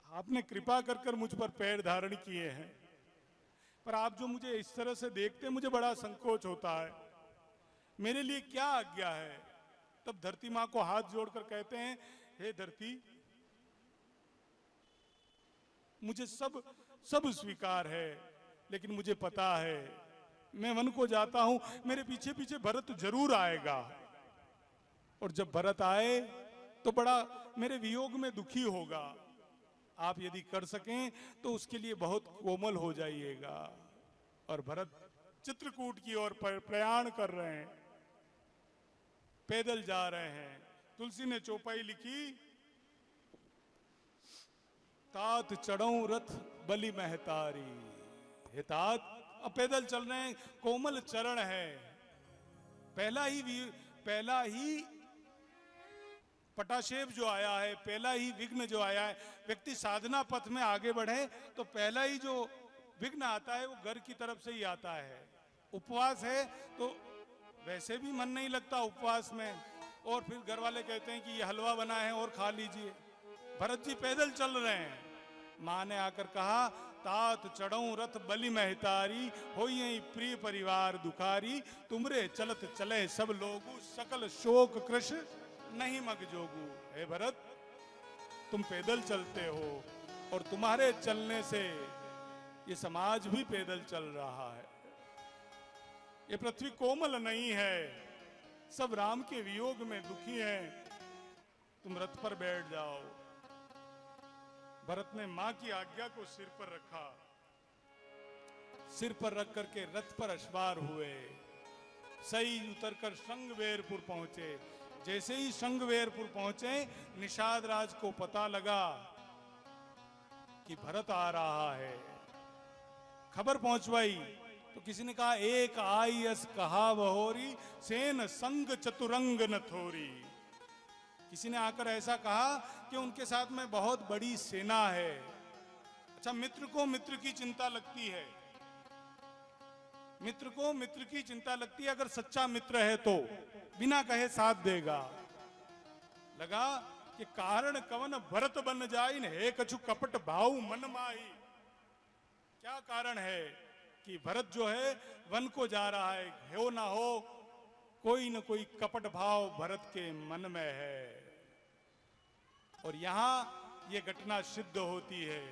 आपने कृपा कर कर मुझ पर पैर धारण किए हैं, पर आप जो मुझे इस तरह से देखते हैं मुझे बड़ा संकोच होता है। मेरे लिए क्या आज्ञा है? तब धरती मां को हाथ जोड़कर कहते हैं, हे धरती, मुझे सब स्वीकार है, लेकिन मुझे पता है मैं वन को जाता हूं, मेरे पीछे पीछे भरत जरूर आएगा। और जब भरत आए तो बड़ा मेरे वियोग में दुखी होगा। आप यदि कर सकें तो उसके लिए बहुत कोमल हो जाइएगा। और भरत चित्रकूट की ओर प्रयाण कर रहे हैं, पैदल जा रहे हैं। तुलसी ने चौपाई लिखी, तात चढ़ऊं रथ बलि महतारी। हे तात, अब पैदल चल रहे हैं, कोमल चरण है। पहला ही पटाशेव जो आया है, पहला ही विघ्न जो आया है। व्यक्ति साधना पथ में आगे बढ़े तो पहला ही जो विघ्न आता है वो घर की तरफ से ही आता है। उपवास है तो वैसे भी मन नहीं लगता उपवास में, और फिर घर वाले कहते हैं कि ये हलवा बना है और खा लीजिए। भरत जी पैदल चल रहे हैं। मां ने आकर कहा, तात चढ़ऊं रथ बलि महतारी, होई प्रिय परिवार दुखारी। तुमरे चलत चले सब लोगु, सकल शोक कृष नहीं मग जोगू। हे भरत, तुम पैदल चलते हो और तुम्हारे चलने से ये समाज भी पैदल चल रहा है। ये पृथ्वी कोमल नहीं है, सब राम के वियोग में दुखी हैं। तुम रथ पर बैठ जाओ। भरत ने मां की आज्ञा को सिर पर रखा। सिर पर रख करके रथ पर अश्वार हुए। सही उतरकर श्रृंगवेरपुर पहुंचे। जैसे ही श्रृंगवेरपुर पहुंचे, निषाद राज को पता लगा कि भरत आ रहा है। खबर पहुंचवाई तो किसी ने कहा, एक आई अस कहा बहोरी, सेन संग चतुरंग न थोरी। किसी ने आकर ऐसा कहा कि उनके साथ में बहुत बड़ी सेना है। अच्छा, मित्र को मित्र की चिंता लगती है, मित्र को मित्र की चिंता लगती है। अगर सच्चा मित्र है तो बिना कहे साथ देगा। लगा कि कारण कवन भरत बन जाई, हे कछु कपट भाव मन माही। क्या कारण है कि भरत जो है वन को जा रहा है? हो ना हो कोई न कोई कपट भाव भरत के मन में है। और यहां ये घटना सिद्ध होती है।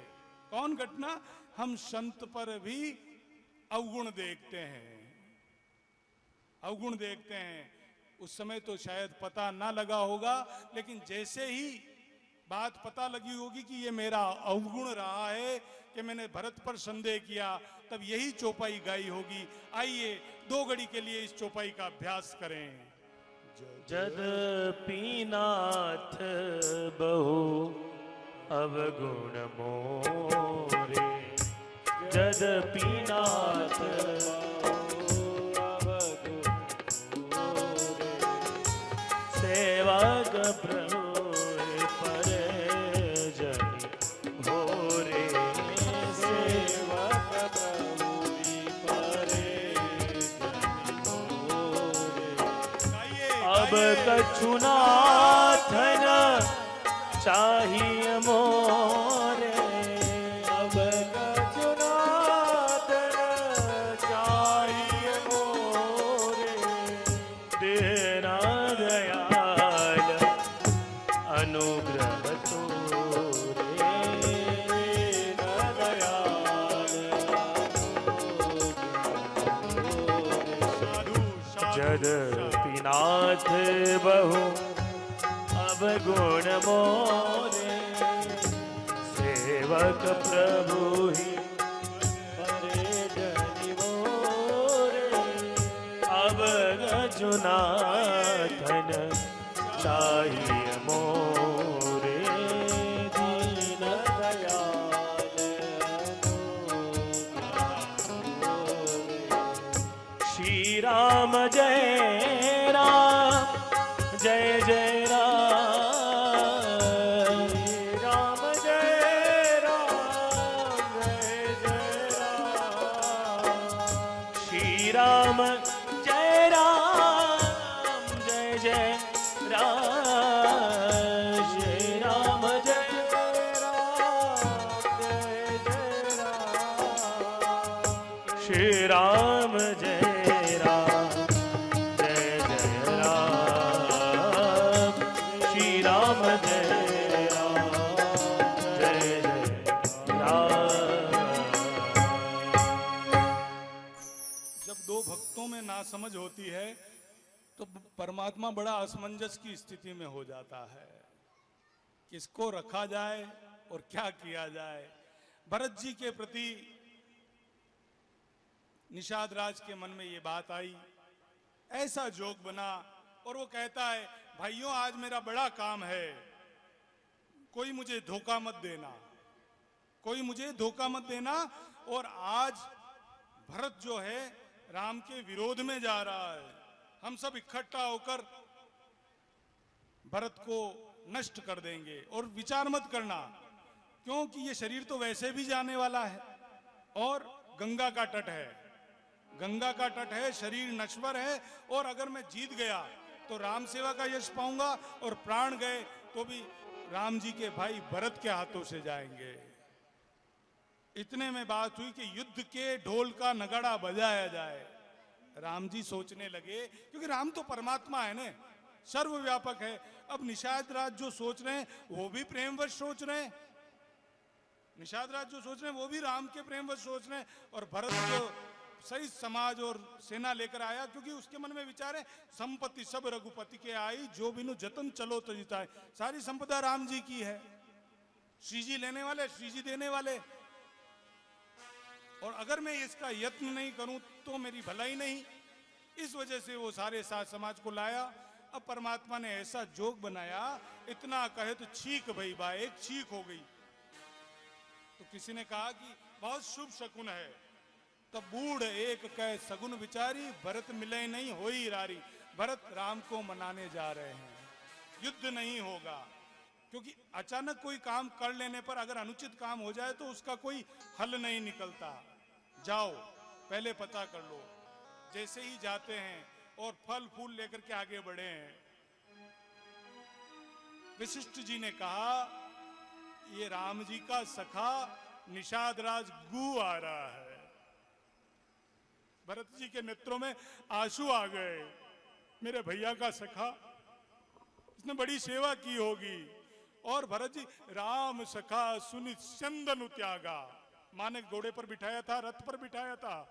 कौन घटना? हम संत पर भी अवगुण देखते हैं, अवगुण देखते हैं। उस समय तो शायद पता ना लगा होगा, लेकिन जैसे ही बात पता लगी होगी कि ये मेरा अवगुण रहा है कि मैंने भरत पर संदेह किया, तब यही चौपाई गाई होगी। आइए 2 घड़ी के लिए इस चौपाई का अभ्यास करें। जदपि नाथ बहु अवगुण मोरे, जदपि नाथ बहु अवगुण मोरे, से अब कछु नाथ न चाहिए मोरे, अब कछु नाथ न चाहिए मोरे, तेरा दयाल अनुग्रह तोरे, दीन दयाल साधु जदपि नाथ बहु अवगुण मोरे, सेवक प्रभु ही हरे जनि मोरे, अब गजुनाथन चाहिए मोरे, दीन दयाल श्री राम जय राम जय जय राम, राम जय राम जय जय राम, श्री राम जय राम जय जय राम, श्री राम जय श्री राम जय राम जय जय राम, श्री राम जय राम जय जय राम। जब दो भक्तों में नासमझ होती है तो परमात्मा बड़ा असमंजस की स्थिति में हो जाता है, किसको रखा जाए और क्या किया जाए। भरत जी के प्रति निषाद राज के मन में ये बात आई, ऐसा जोग बना और वो कहता है भाइयों आज मेरा बड़ा काम है, कोई मुझे धोखा मत देना, कोई मुझे धोखा मत देना। और आज भरत जो है राम के विरोध में जा रहा है, हम सब इकट्ठा होकर भरत को नष्ट कर देंगे। और विचार मत करना क्योंकि ये शरीर तो वैसे भी जाने वाला है और गंगा का तट है, गंगा का तट है, शरीर नश्वर है। और अगर मैं जीत गया तो राम सेवा का यश पाऊंगा और प्राण गए तो भी राम जी के भाई भरत के हाथों से जाएंगे। इतने में बात हुई कि युद्ध के ढोल का नगाड़ा बजाया जाए। राम जी सोचने लगे, क्योंकि राम तो परमात्मा है ने, सर्वव्यापक है। अब निषाद राज जो सोच रहे हैं वो भी प्रेमवश सोच रहे हैं, निषाद राज जो सोच रहे हैं वो भी राम के प्रेमवश सोच रहे हैं। और भरत जो सही समाज और सेना लेकर आया, क्योंकि उसके मन में विचार है संपत्ति सब रघुपति के आई, जो बिनु जतन चलो तो जिताए। सारी संपदा राम जी की है, श्री जी लेने वाले श्री जी देने वाले। और अगर मैं इसका यत्न नहीं करूं तो मेरी भलाई नहीं, इस वजह से वो सारे साथ समाज को लाया। अब परमात्मा ने ऐसा जोग बनाया, इतना कहे तो छींक भई बा, एक छींक हो गई। तो किसी ने कहा कि बहुत शुभ शकुन है, तब बूढ़ एक कह सगुन विचारी, भरत मिले नहीं होई रारी। भरत राम को मनाने जा रहे हैं, युद्ध नहीं होगा। क्योंकि अचानक कोई काम कर लेने पर अगर अनुचित काम हो जाए तो उसका कोई हल नहीं निकलता। जाओ पहले पता कर लो। जैसे ही जाते हैं और फल फूल लेकर के आगे बढ़े हैं, वशिष्ठ जी ने कहा ये राम जी का सखा निषाद राज गू आ रहा है। भरत जी के नेत्रों में आंसू आ गए, मेरे भैया का सखा, इसने बड़ी सेवा की होगी। और भरत जी राम सखा सुनि चंदन त्यागा, मां ने घोड़े पर बिठाया था, रथ पर बिठाया था,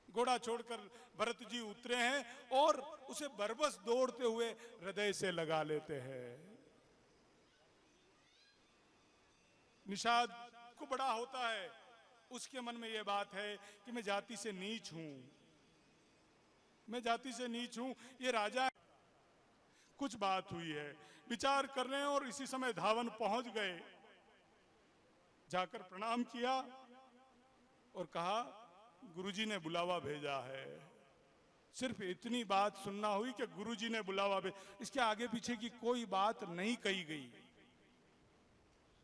घोड़ा छोड़कर भरत जी उतरे हैं और उसे बरबस दौड़ते हुए हृदय से लगा लेते हैं। निषाद को बड़ा होता है, उसके मन में यह बात है कि मैं जाति से नीच हूं, मैं जाति से नीच हूं, ये राजा है। कुछ बात हुई है, विचार कर रहे हैं और इसी समय धावन पहुंच गए। जाकर प्रणाम किया और कहा गुरुजी ने बुलावा भेजा है। सिर्फ इतनी बात सुनना हुई कि गुरुजी ने बुलावा भेजा, इसके आगे पीछे की कोई बात नहीं कही गई।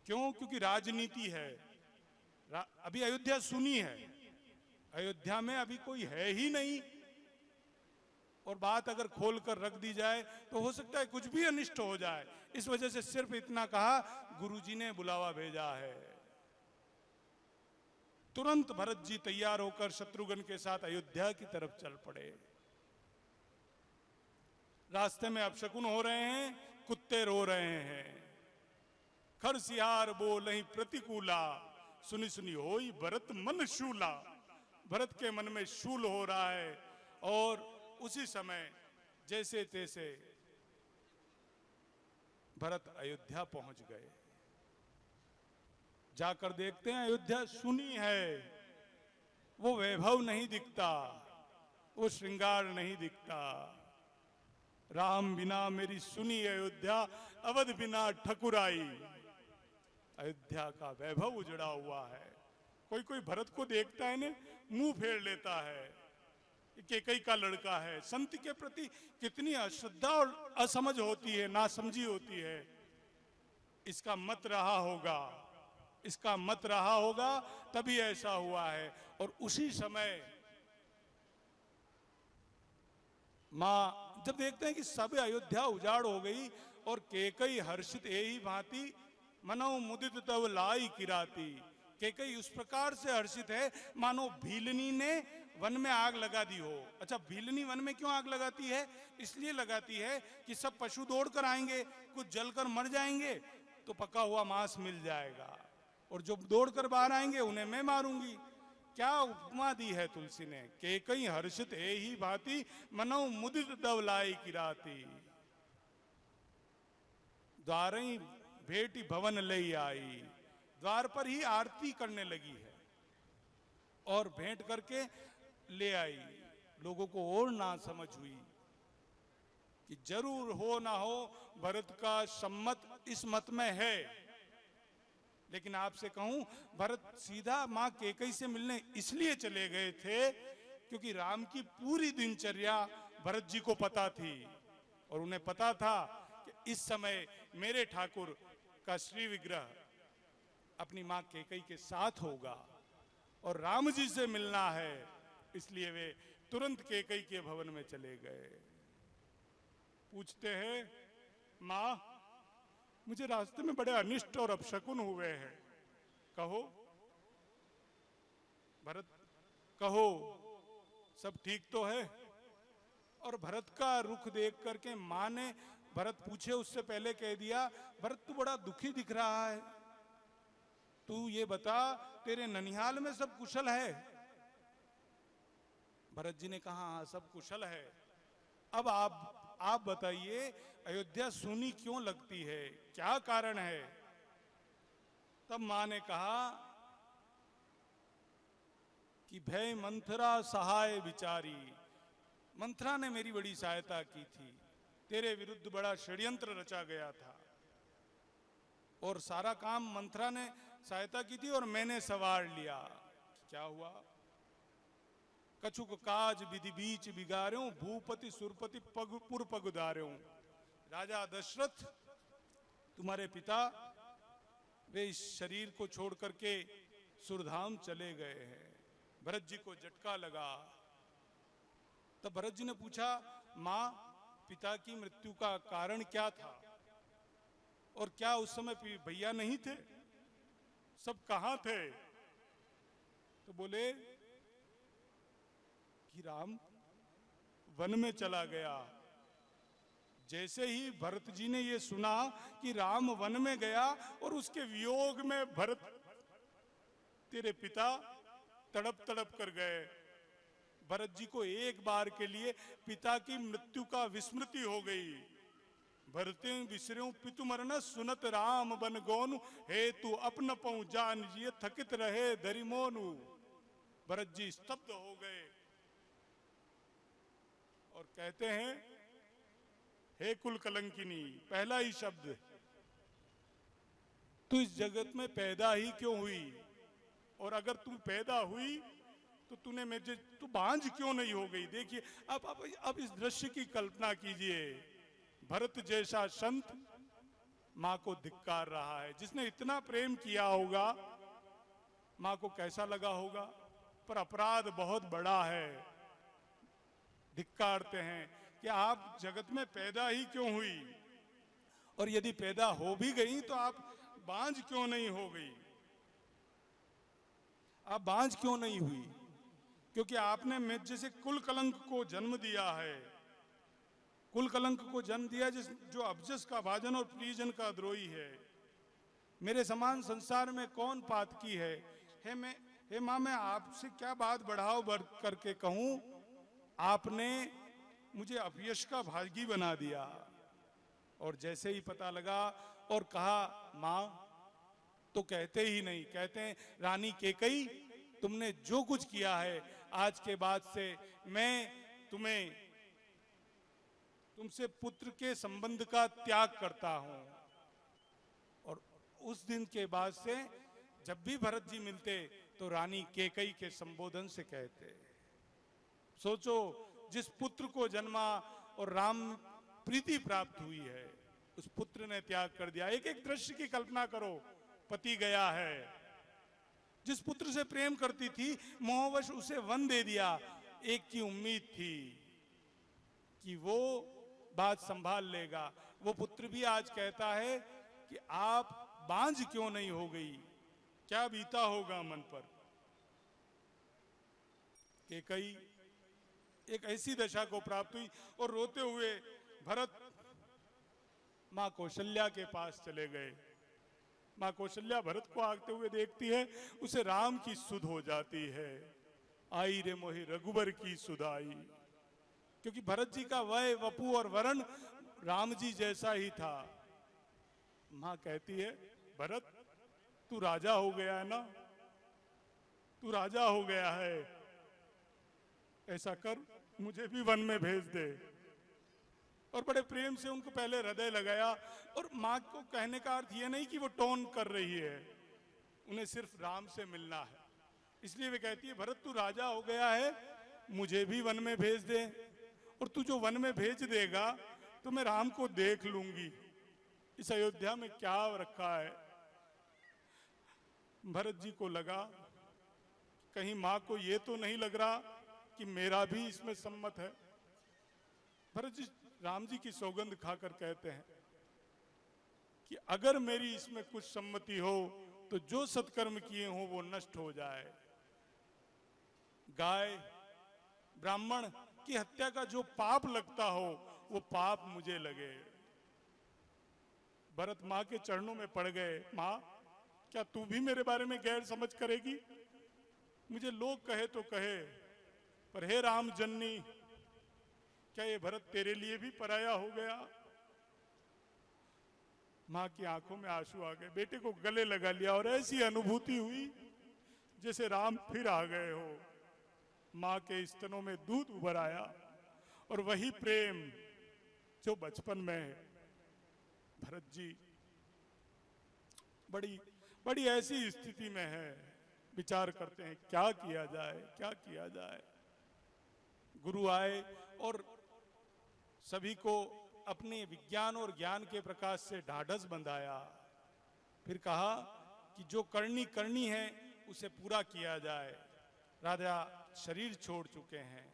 क्यों? क्योंकि राजनीति है। अभी अयोध्या सुनी है, अयोध्या में अभी कोई है ही नहीं। और बात अगर खोल कर रख दी जाए तो हो सकता है कुछ भी अनिष्ट हो जाए। इस वजह से सिर्फ इतना कहा, गुरुजी ने बुलावा भेजा है। तुरंत भरत जी तैयार होकर शत्रुघ्न के साथ अयोध्या की तरफ चल पड़े। रास्ते में अपशकुन हो रहे हैं, कुत्ते रो रहे हैं। खरसिहार बोलहि प्रतिकूला, सुनी सुनी होई भरत मन शूला। भरत के मन में शूल हो रहा है और उसी समय जैसे तैसे भरत अयोध्या पहुंच गए। जाकर देखते हैं अयोध्या सुनी है, वो वैभव नहीं दिखता, वो श्रृंगार नहीं दिखता। राम बिना मेरी सुनी अयोध्या, अवध बिना ठकुराई। अयोध्या का वैभव उजड़ा हुआ है। कोई कोई भरत को देखता है ने मुंह फेर लेता है, केकई का लड़का है। संत के प्रति कितनी अश्रद्धा और असमझ होती है, नासमझी होती है। इसका मत रहा होगा, इसका मत रहा होगा, तभी ऐसा हुआ है। और उसी समय मां जब देखते हैं कि सब अयोध्या उजाड़ हो गई और केकई हर्षित एही भांति मनो मुदित तव लाई किराती। केकई उस प्रकार से हर्षित है मानो भीलनी ने वन में आग लगा दी हो। अच्छा, भीलनी वन में क्यों आग लगाती है? इसलिए लगाती है कि सब पशु दौड़ कर आएंगे, कुछ जलकर मर जाएंगे तो पका हुआ मांस मिल जाएगा, और जो दौड़ कर बाहर आएंगे उन्हें मैं मारूंगी। क्या उपमा दी है तुलसी ने, केकई हर्षित एही भांति मनो मुदित तव लाई किराती। द्वारई भेटी भवन लई आई, द्वार पर ही आरती करने लगी है और भेंट करके ले आई। लोगों को और ना समझ हुई कि जरूर हो ना हो भरत का सम्मत इस मत में है। लेकिन आपसे कहूं, भरत सीधा मां केकई से मिलने इसलिए चले गए थे क्योंकि राम की पूरी दिनचर्या भरत जी को पता थी और उन्हें पता था कि इस समय मेरे ठाकुर का श्री विग्रह अपनी मां केकई के साथ होगा और राम जी से मिलना है। इसलिए वे तुरंत केकई के भवन में चले गए। पूछते हैं, मां मुझे रास्ते में बड़े अनिष्ट और अपशकुन हुए हैं, कहो भरत, कहो सब ठीक तो है? और भरत का रुख देख करके मां ने भरत पूछे उससे पहले कह दिया, भरत तू बड़ा दुखी दिख रहा है, तू ये बता तेरे ननिहाल में सब कुशल है? भरत जी ने कहा, हाँ सब कुशल है। अब आप बताइए अयोध्या सूनी क्यों लगती है, क्या कारण है? तब मां ने कहा कि भय मंथरा सहाय विचारी, मंथरा ने मेरी बड़ी सहायता की थी, तेरे विरुद्ध बड़ा षड्यंत्र रचा गया था और सारा काम मंथरा ने सहायता की थी और मैंने सवार लिया। क्या हुआ? कछुक काज विधि बीच बिगार्यों, भूपति सुरपति पुर पगुदार्यों। राजा दशरथ तुम्हारे पिता वे इस शरीर को छोड़ करके सुरधाम चले गए हैं। भरत जी को झटका लगा। तब भरत जी ने पूछा, मां पिता की मृत्यु का कारण क्या था? और क्या उस समय भैया नहीं थे? सब कहां थे? तो बोले कि राम वन में चला गया। जैसे ही भरत जी ने ये सुना कि राम वन में गया और उसके वियोग में भरत तेरे पिता तड़प तड़प कर गए, भरत जी को एक बार के लिए पिता की मृत्यु का विस्मृति हो गई। भरते विसर्यों पितु मरना सुनत राम बन गौनु, हे तू अपन पहुं जान जिए थकित रहे धरिमोनु। भरत जी स्तब्ध हो गए और कहते हैं, हे कुल कलंकिनी, पहला ही शब्द, तू इस जगत में पैदा ही क्यों हुई? और अगर तू पैदा हुई तो तूने मुझे, तू बांझ क्यों नहीं हो गई? देखिए अब इस दृश्य की कल्पना कीजिए। भरत जैसा संत मां को धिक्कार रहा है, जिसने इतना प्रेम किया होगा, मां को कैसा लगा होगा? पर अपराध बहुत बड़ा है। धिक्कारते हैं कि आप जगत में पैदा ही क्यों हुई, और यदि पैदा हो भी गई तो आप बांझ क्यों नहीं हो गई, आप बांझ क्यों नहीं हुई? क्योंकि आपने मैं जैसे कुल कलंक को जन्म दिया है, कुल कलंक को जन्म दिया जो अबजस का भाजन और प्रियजन का द्रोही है। मेरे समान संसार में कौन पातकी है? हे माँ, मैं आपसे क्या बात बढ़ाव बढ़ करके कहूं, आपने मुझे अपयश का भागी बना दिया। और जैसे ही पता लगा और कहा माँ, तो कहते ही नहीं, कहते हैं रानी केकई, तुमने जो कुछ किया है आज के बाद से मैं तुमसे पुत्र के संबंध का त्याग करता हूं। और उस दिन के बाद से जब भी भरत जी मिलते तो रानी केकई के संबोधन से कहते। सोचो, जिस पुत्र को जन्मा और राम प्रीति प्राप्त हुई है, उस पुत्र ने त्याग कर दिया। एक एक दृश्य की कल्पना करो, पति गया है, जिस पुत्र से प्रेम करती थी मोहवश उसे वन दे दिया। एक की उम्मीद थी कि वो बात संभाल लेगा। वो पुत्र भी आज कहता है कि आप बांझ क्यों नहीं हो गई, क्या बीता होगा मन पर। केकई एक ऐसी दशा को प्राप्त हुई और रोते हुए भरत मां कौशल्या के पास चले गए। मां कौशल्या भरत को आते हुए देखती है, उसे राम की सुध हो जाती है। आई रे मोहि रघुबर की सुध आई। क्योंकि भरत जी का वय, वपु और वरण राम जी जैसा ही था। मां कहती है, भरत तू राजा हो गया है ना, तू राजा हो गया है, ऐसा कर मुझे भी वन में भेज दे। और बड़े प्रेम से उनको पहले हृदय लगाया। और मां को कहने का अर्थ ये नहीं कि वो टोन कर रही है, उन्हें सिर्फ राम से मिलना है। इसलिए वे कहती है, भरत तू राजा हो गया है, मुझे भी वन में भेज दे। और तू जो वन में भेज देगा तो मैं राम को देख लूंगी, इस अयोध्या में क्या रखा है। भरत जी को लगा कहीं मां को ये तो नहीं लग रहा कि मेरा भी इसमें सम्मत है। भरत जी राम जी की सौगंध खाकर कहते हैं कि अगर मेरी इसमें कुछ सम्मति हो तो जो सत्कर्म किए हो वो नष्ट हो जाए। गाय ब्राह्मण की हत्या का जो पाप लगता हो वो पाप मुझे लगे। भरत मां के चरणों में पड़ गए। मां, क्या तू भी मेरे बारे में गैर समझ करेगी? मुझे लोग कहे तो कहे, पर हे राम जननी, क्या ये भरत तेरे लिए भी पराया हो गया? मां की आंखों में आंसू आ गए, बेटे को गले लगा लिया और ऐसी अनुभूति हुई जैसे राम फिर आ गए हो। मां के स्तनों में दूध उभर आया और वही प्रेम जो बचपन में है। भरत जी बड़ी ऐसी स्थिति में है, विचार करते हैं क्या किया जाए, क्या किया जाए। गुरु आए और सभी को अपने विज्ञान और ज्ञान के प्रकाश से ढाढ़स बंधाया। फिर कहा कि जो करनी है उसे पूरा किया जाए। राजा शरीर छोड़ चुके हैं।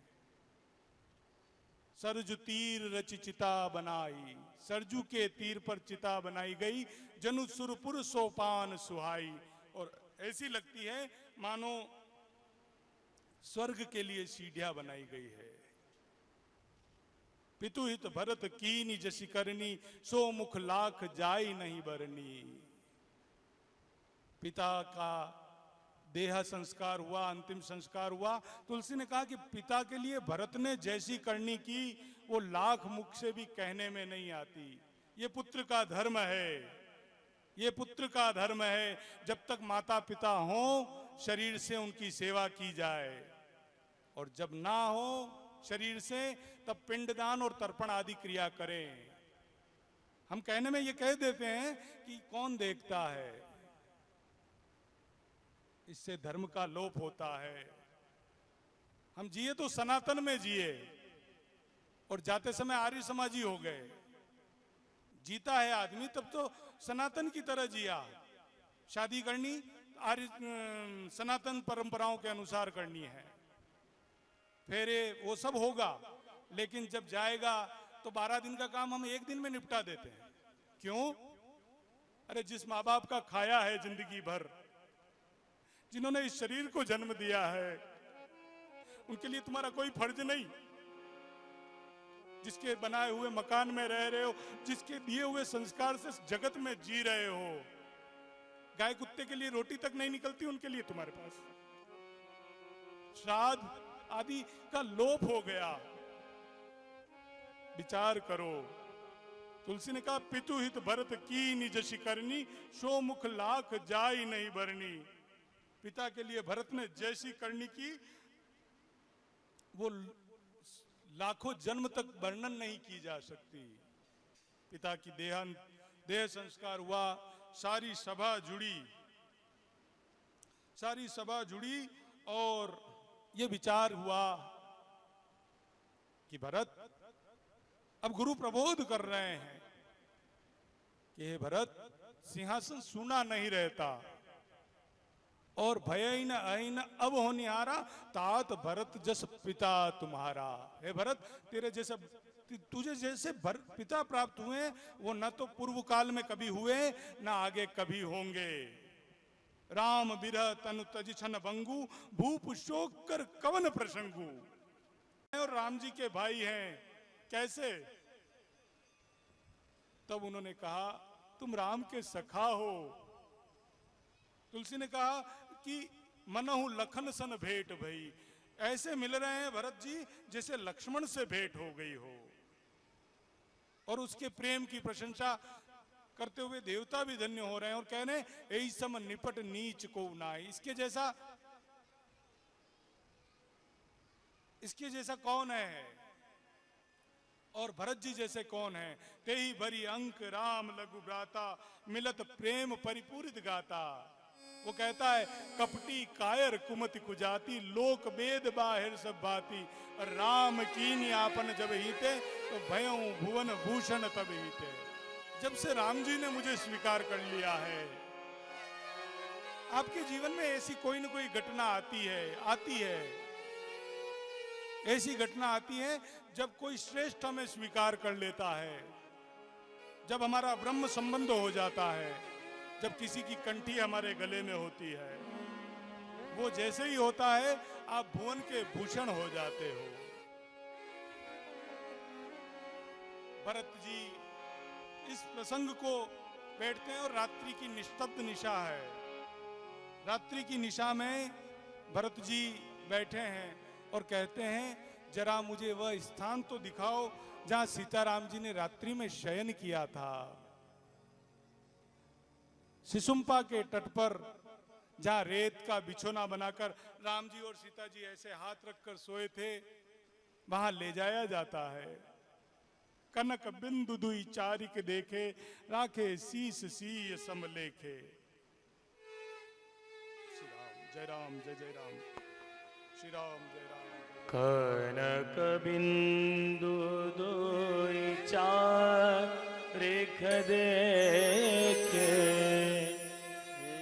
सरजू तीर रचि चिता बनाई, सरजू के तीर पर चिता बनाई गई, जनु सुरपुर सोपान सुहाई। और ऐसी लगती है मानो स्वर्ग के लिए सीढ़ियां बनाई गई है। पितुहित भरत कीनी जसी करनी, सो मुख लाख जाई नहीं बरनी। पिता का देह संस्कार हुआ, अंतिम संस्कार हुआ। तुलसी ने कहा कि पिता के लिए भरत ने जैसी करनी की वो लाख मुख से भी कहने में नहीं आती। ये पुत्र का धर्म है, ये पुत्र का धर्म है। जब तक माता पिता हो शरीर से उनकी सेवा की जाए, और जब ना हो शरीर से तब पिंडदान और तर्पण आदि क्रिया करें। हम कहने में ये कह देते हैं कि कौन देखता है, इससे धर्म का लोप होता है। हम जिए तो सनातन में जिए और जाते समय आर्य समाजी हो गए। जीता है आदमी तब तो सनातन की तरह जिया। शादी करनी आर्य सनातन परंपराओं के अनुसार करनी है, फेरे वो सब होगा, लेकिन जब जाएगा तो 12 दिन का काम हम एक दिन में निपटा देते हैं। क्यों? अरे जिस माँ बाप का खाया है जिंदगी भर, जिन्होंने इस शरीर को जन्म दिया है, उनके लिए तुम्हारा कोई फर्ज नहीं। जिसके बनाए हुए मकान में रह रहे हो, जिसके दिए हुए संस्कार से जगत में जी रहे हो, गाय कुत्ते के लिए रोटी तक नहीं निकलती, उनके लिए तुम्हारे पास श्राद्ध आदि का लोप हो गया। विचार करो। तुलसी ने कहा पितु हित भरत की निज शिकरनी, शो मुख लाख जाई नहीं बरनी। पिता के लिए भरत ने जैसी करनी की वो लाखों जन्म तक वर्णन नहीं की जा सकती। पिता की देह संस्कार हुआ, सारी सभा जुड़ी और ये विचार हुआ कि भरत अब गुरु प्रबोध कर रहे हैं कि हे भरत, सिंहासन सूना नहीं रहता और भय न अहिन अब होनिहारा, तात भरत जस पिता तुम्हारा। हे भरत, तुझे जैसे पिता प्राप्त हुए वो न तो पूर्व काल में कभी हुए न आगे कभी होंगे। राम बिरह तनु तज छन बंगु, भूप शोक कर कवन प्रसंगु। और राम जी के भाई हैं, कैसे? तब उन्होंने कहा तुम राम के सखा हो। तुलसी ने कहा कि मनहु लखन सन भेंट भई। ऐसे मिल रहे हैं भरत जी जैसे लक्ष्मण से भेंट हो गई हो। और उसके प्रेम की प्रशंसा करते हुए देवता भी धन्य हो रहे हैं और कह रहे हैं ऐ सम निपट नीच को नाई। इसके जैसा कौन है? और भरत जी जैसे कौन है? तेही भरी अंक राम लघु गाता, मिलत प्रेम परिपूरित गाता। वो कहता है कपटी कायर कुमति कुजाती, लोक वेद बाहिर सब बाती। राम कीनी आपन जब हीते, तो भयों भुवन भूषण तब हीते। जब से राम जी ने मुझे स्वीकार कर लिया है। आपके जीवन में ऐसी कोई न कोई घटना आती है ऐसी घटना आती है जब कोई श्रेष्ठ हमें स्वीकार कर लेता है, जब हमारा ब्रह्म संबंध हो जाता है, जब किसी की कंठी हमारे गले में होती है। वो जैसे ही होता है आप भुवन के भूषण हो जाते हो। भरत जी इस प्रसंग को बैठते हैं और रात्रि की निस्तब्ध निशा है। रात्रि की निशा में भरत जी बैठे हैं और कहते हैं जरा मुझे वह स्थान तो दिखाओ जहां सीताराम जी ने रात्रि में शयन किया था। सिसुम्पा के तट पर जहां रेत का बिछोना बनाकर राम जी और सीता जी ऐसे हाथ रखकर सोए थे, वहां ले जाया जाता है। कनक बिंदु दुई चारिक देखे, राखे शीस सीय समलेखे। श्री राम जय राम जय जय राम, श्री राम जय राम। कनक बिंदु दुई चारिक देखे,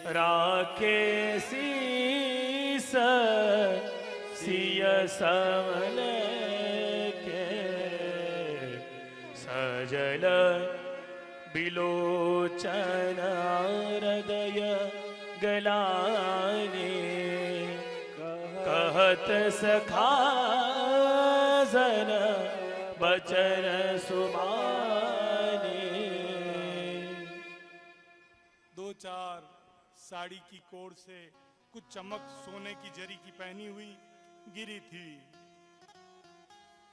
राखे शीस सिय समलेखे। सजल बिलोचन हृदय गलाने, कहत सखा जन बचन सुमाने। दो चार साड़ी की कोर से कुछ चमक सोने की जरी की पहनी हुई गिरी थी।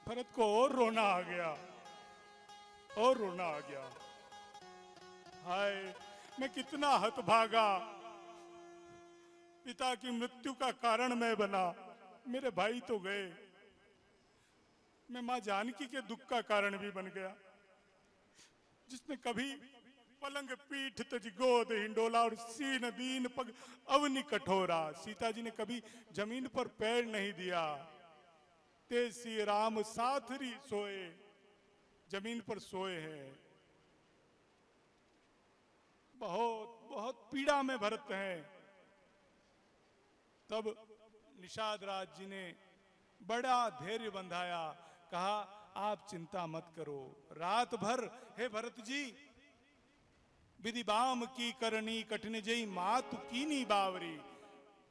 भरत को और रोना आ गया। हाय मैं कितना हतभागा, पिता की मृत्यु का कारण मैं बना। मेरे भाई तो गए, मैं मां जानकी के दुख का कारण भी बन गया। जिसने कभी पलंग पीठ तज गोद हिंडोला और सीन दीन पग अवनि कठोरा। सीता जी ने कभी जमीन पर पैर नहीं दिया। ते सी राम साथरी सोए, जमीन पर सोए हैं। बहुत बहुत पीड़ा में भरत हैं। तब निषाद राज जी ने बड़ा धैर्य बंधाया, कहा आप चिंता मत करो। रात भर हे भरत जी, विधि बाम की करनी कठिन जई मात कीनी बावरी।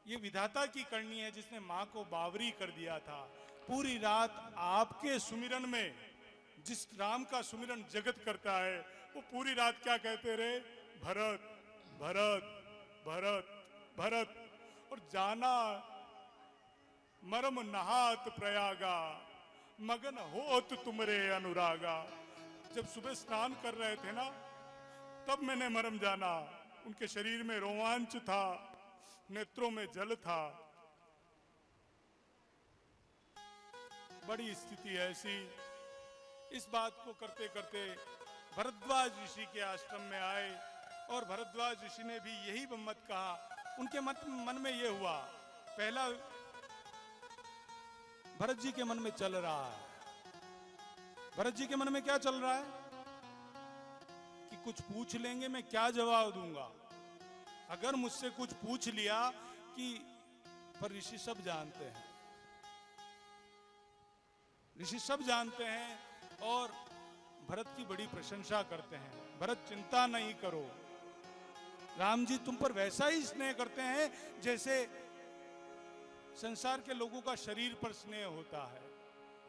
ये विधाता की करनी है जिसने मां को बावरी कर दिया था। पूरी रात आपके सुमिरन में, जिस राम का सुमिरन जगत करता है, वो पूरी रात क्या कहते रहे? भरत भरत भरत भरत। और जाना मरम नहात प्रयागा, मगन होत तुमरे अनुरागा। जब सुबह स्नान कर रहे थे ना, तब मैंने मरम जाना। उनके शरीर में रोमांच था, नेत्रों में जल था। बड़ी स्थिति ऐसी। इस बात को करते करते भरद्वाज ऋषि के आश्रम में आए और भरद्वाज ऋषि ने भी यही मत कहा। उनके मन में यह हुआ, पहला भरत जी के मन में चल रहा है, भरत जी के मन में क्या चल रहा है कि कुछ पूछ लेंगे, मैं क्या जवाब दूंगा? अगर मुझसे कुछ पूछ लिया कि, पर ऋषि सब जानते हैं, ऋषि सब जानते हैं और भरत की बड़ी प्रशंसा करते हैं। भरत चिंता नहीं करो, राम जी तुम पर वैसा ही स्नेह करते हैं जैसे संसार के लोगों का शरीर पर स्नेह होता है।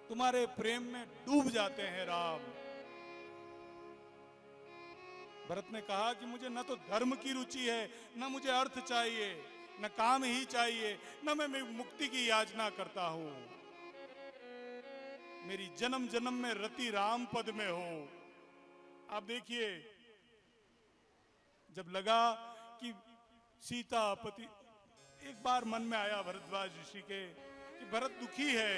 तुम्हारे प्रेम में डूब जाते हैं राम। भरत ने कहा कि मुझे न तो धर्म की रुचि है, न मुझे अर्थ चाहिए, न काम ही चाहिए, न मैं मुक्ति की याचना करता हूं। मेरी जन्म जन्म में रति राम पद में हो। आप देखिए, जब लगा कि सीता पति, एक बार मन में आया भरद्वाज ऋषि के कि भरत दुखी है,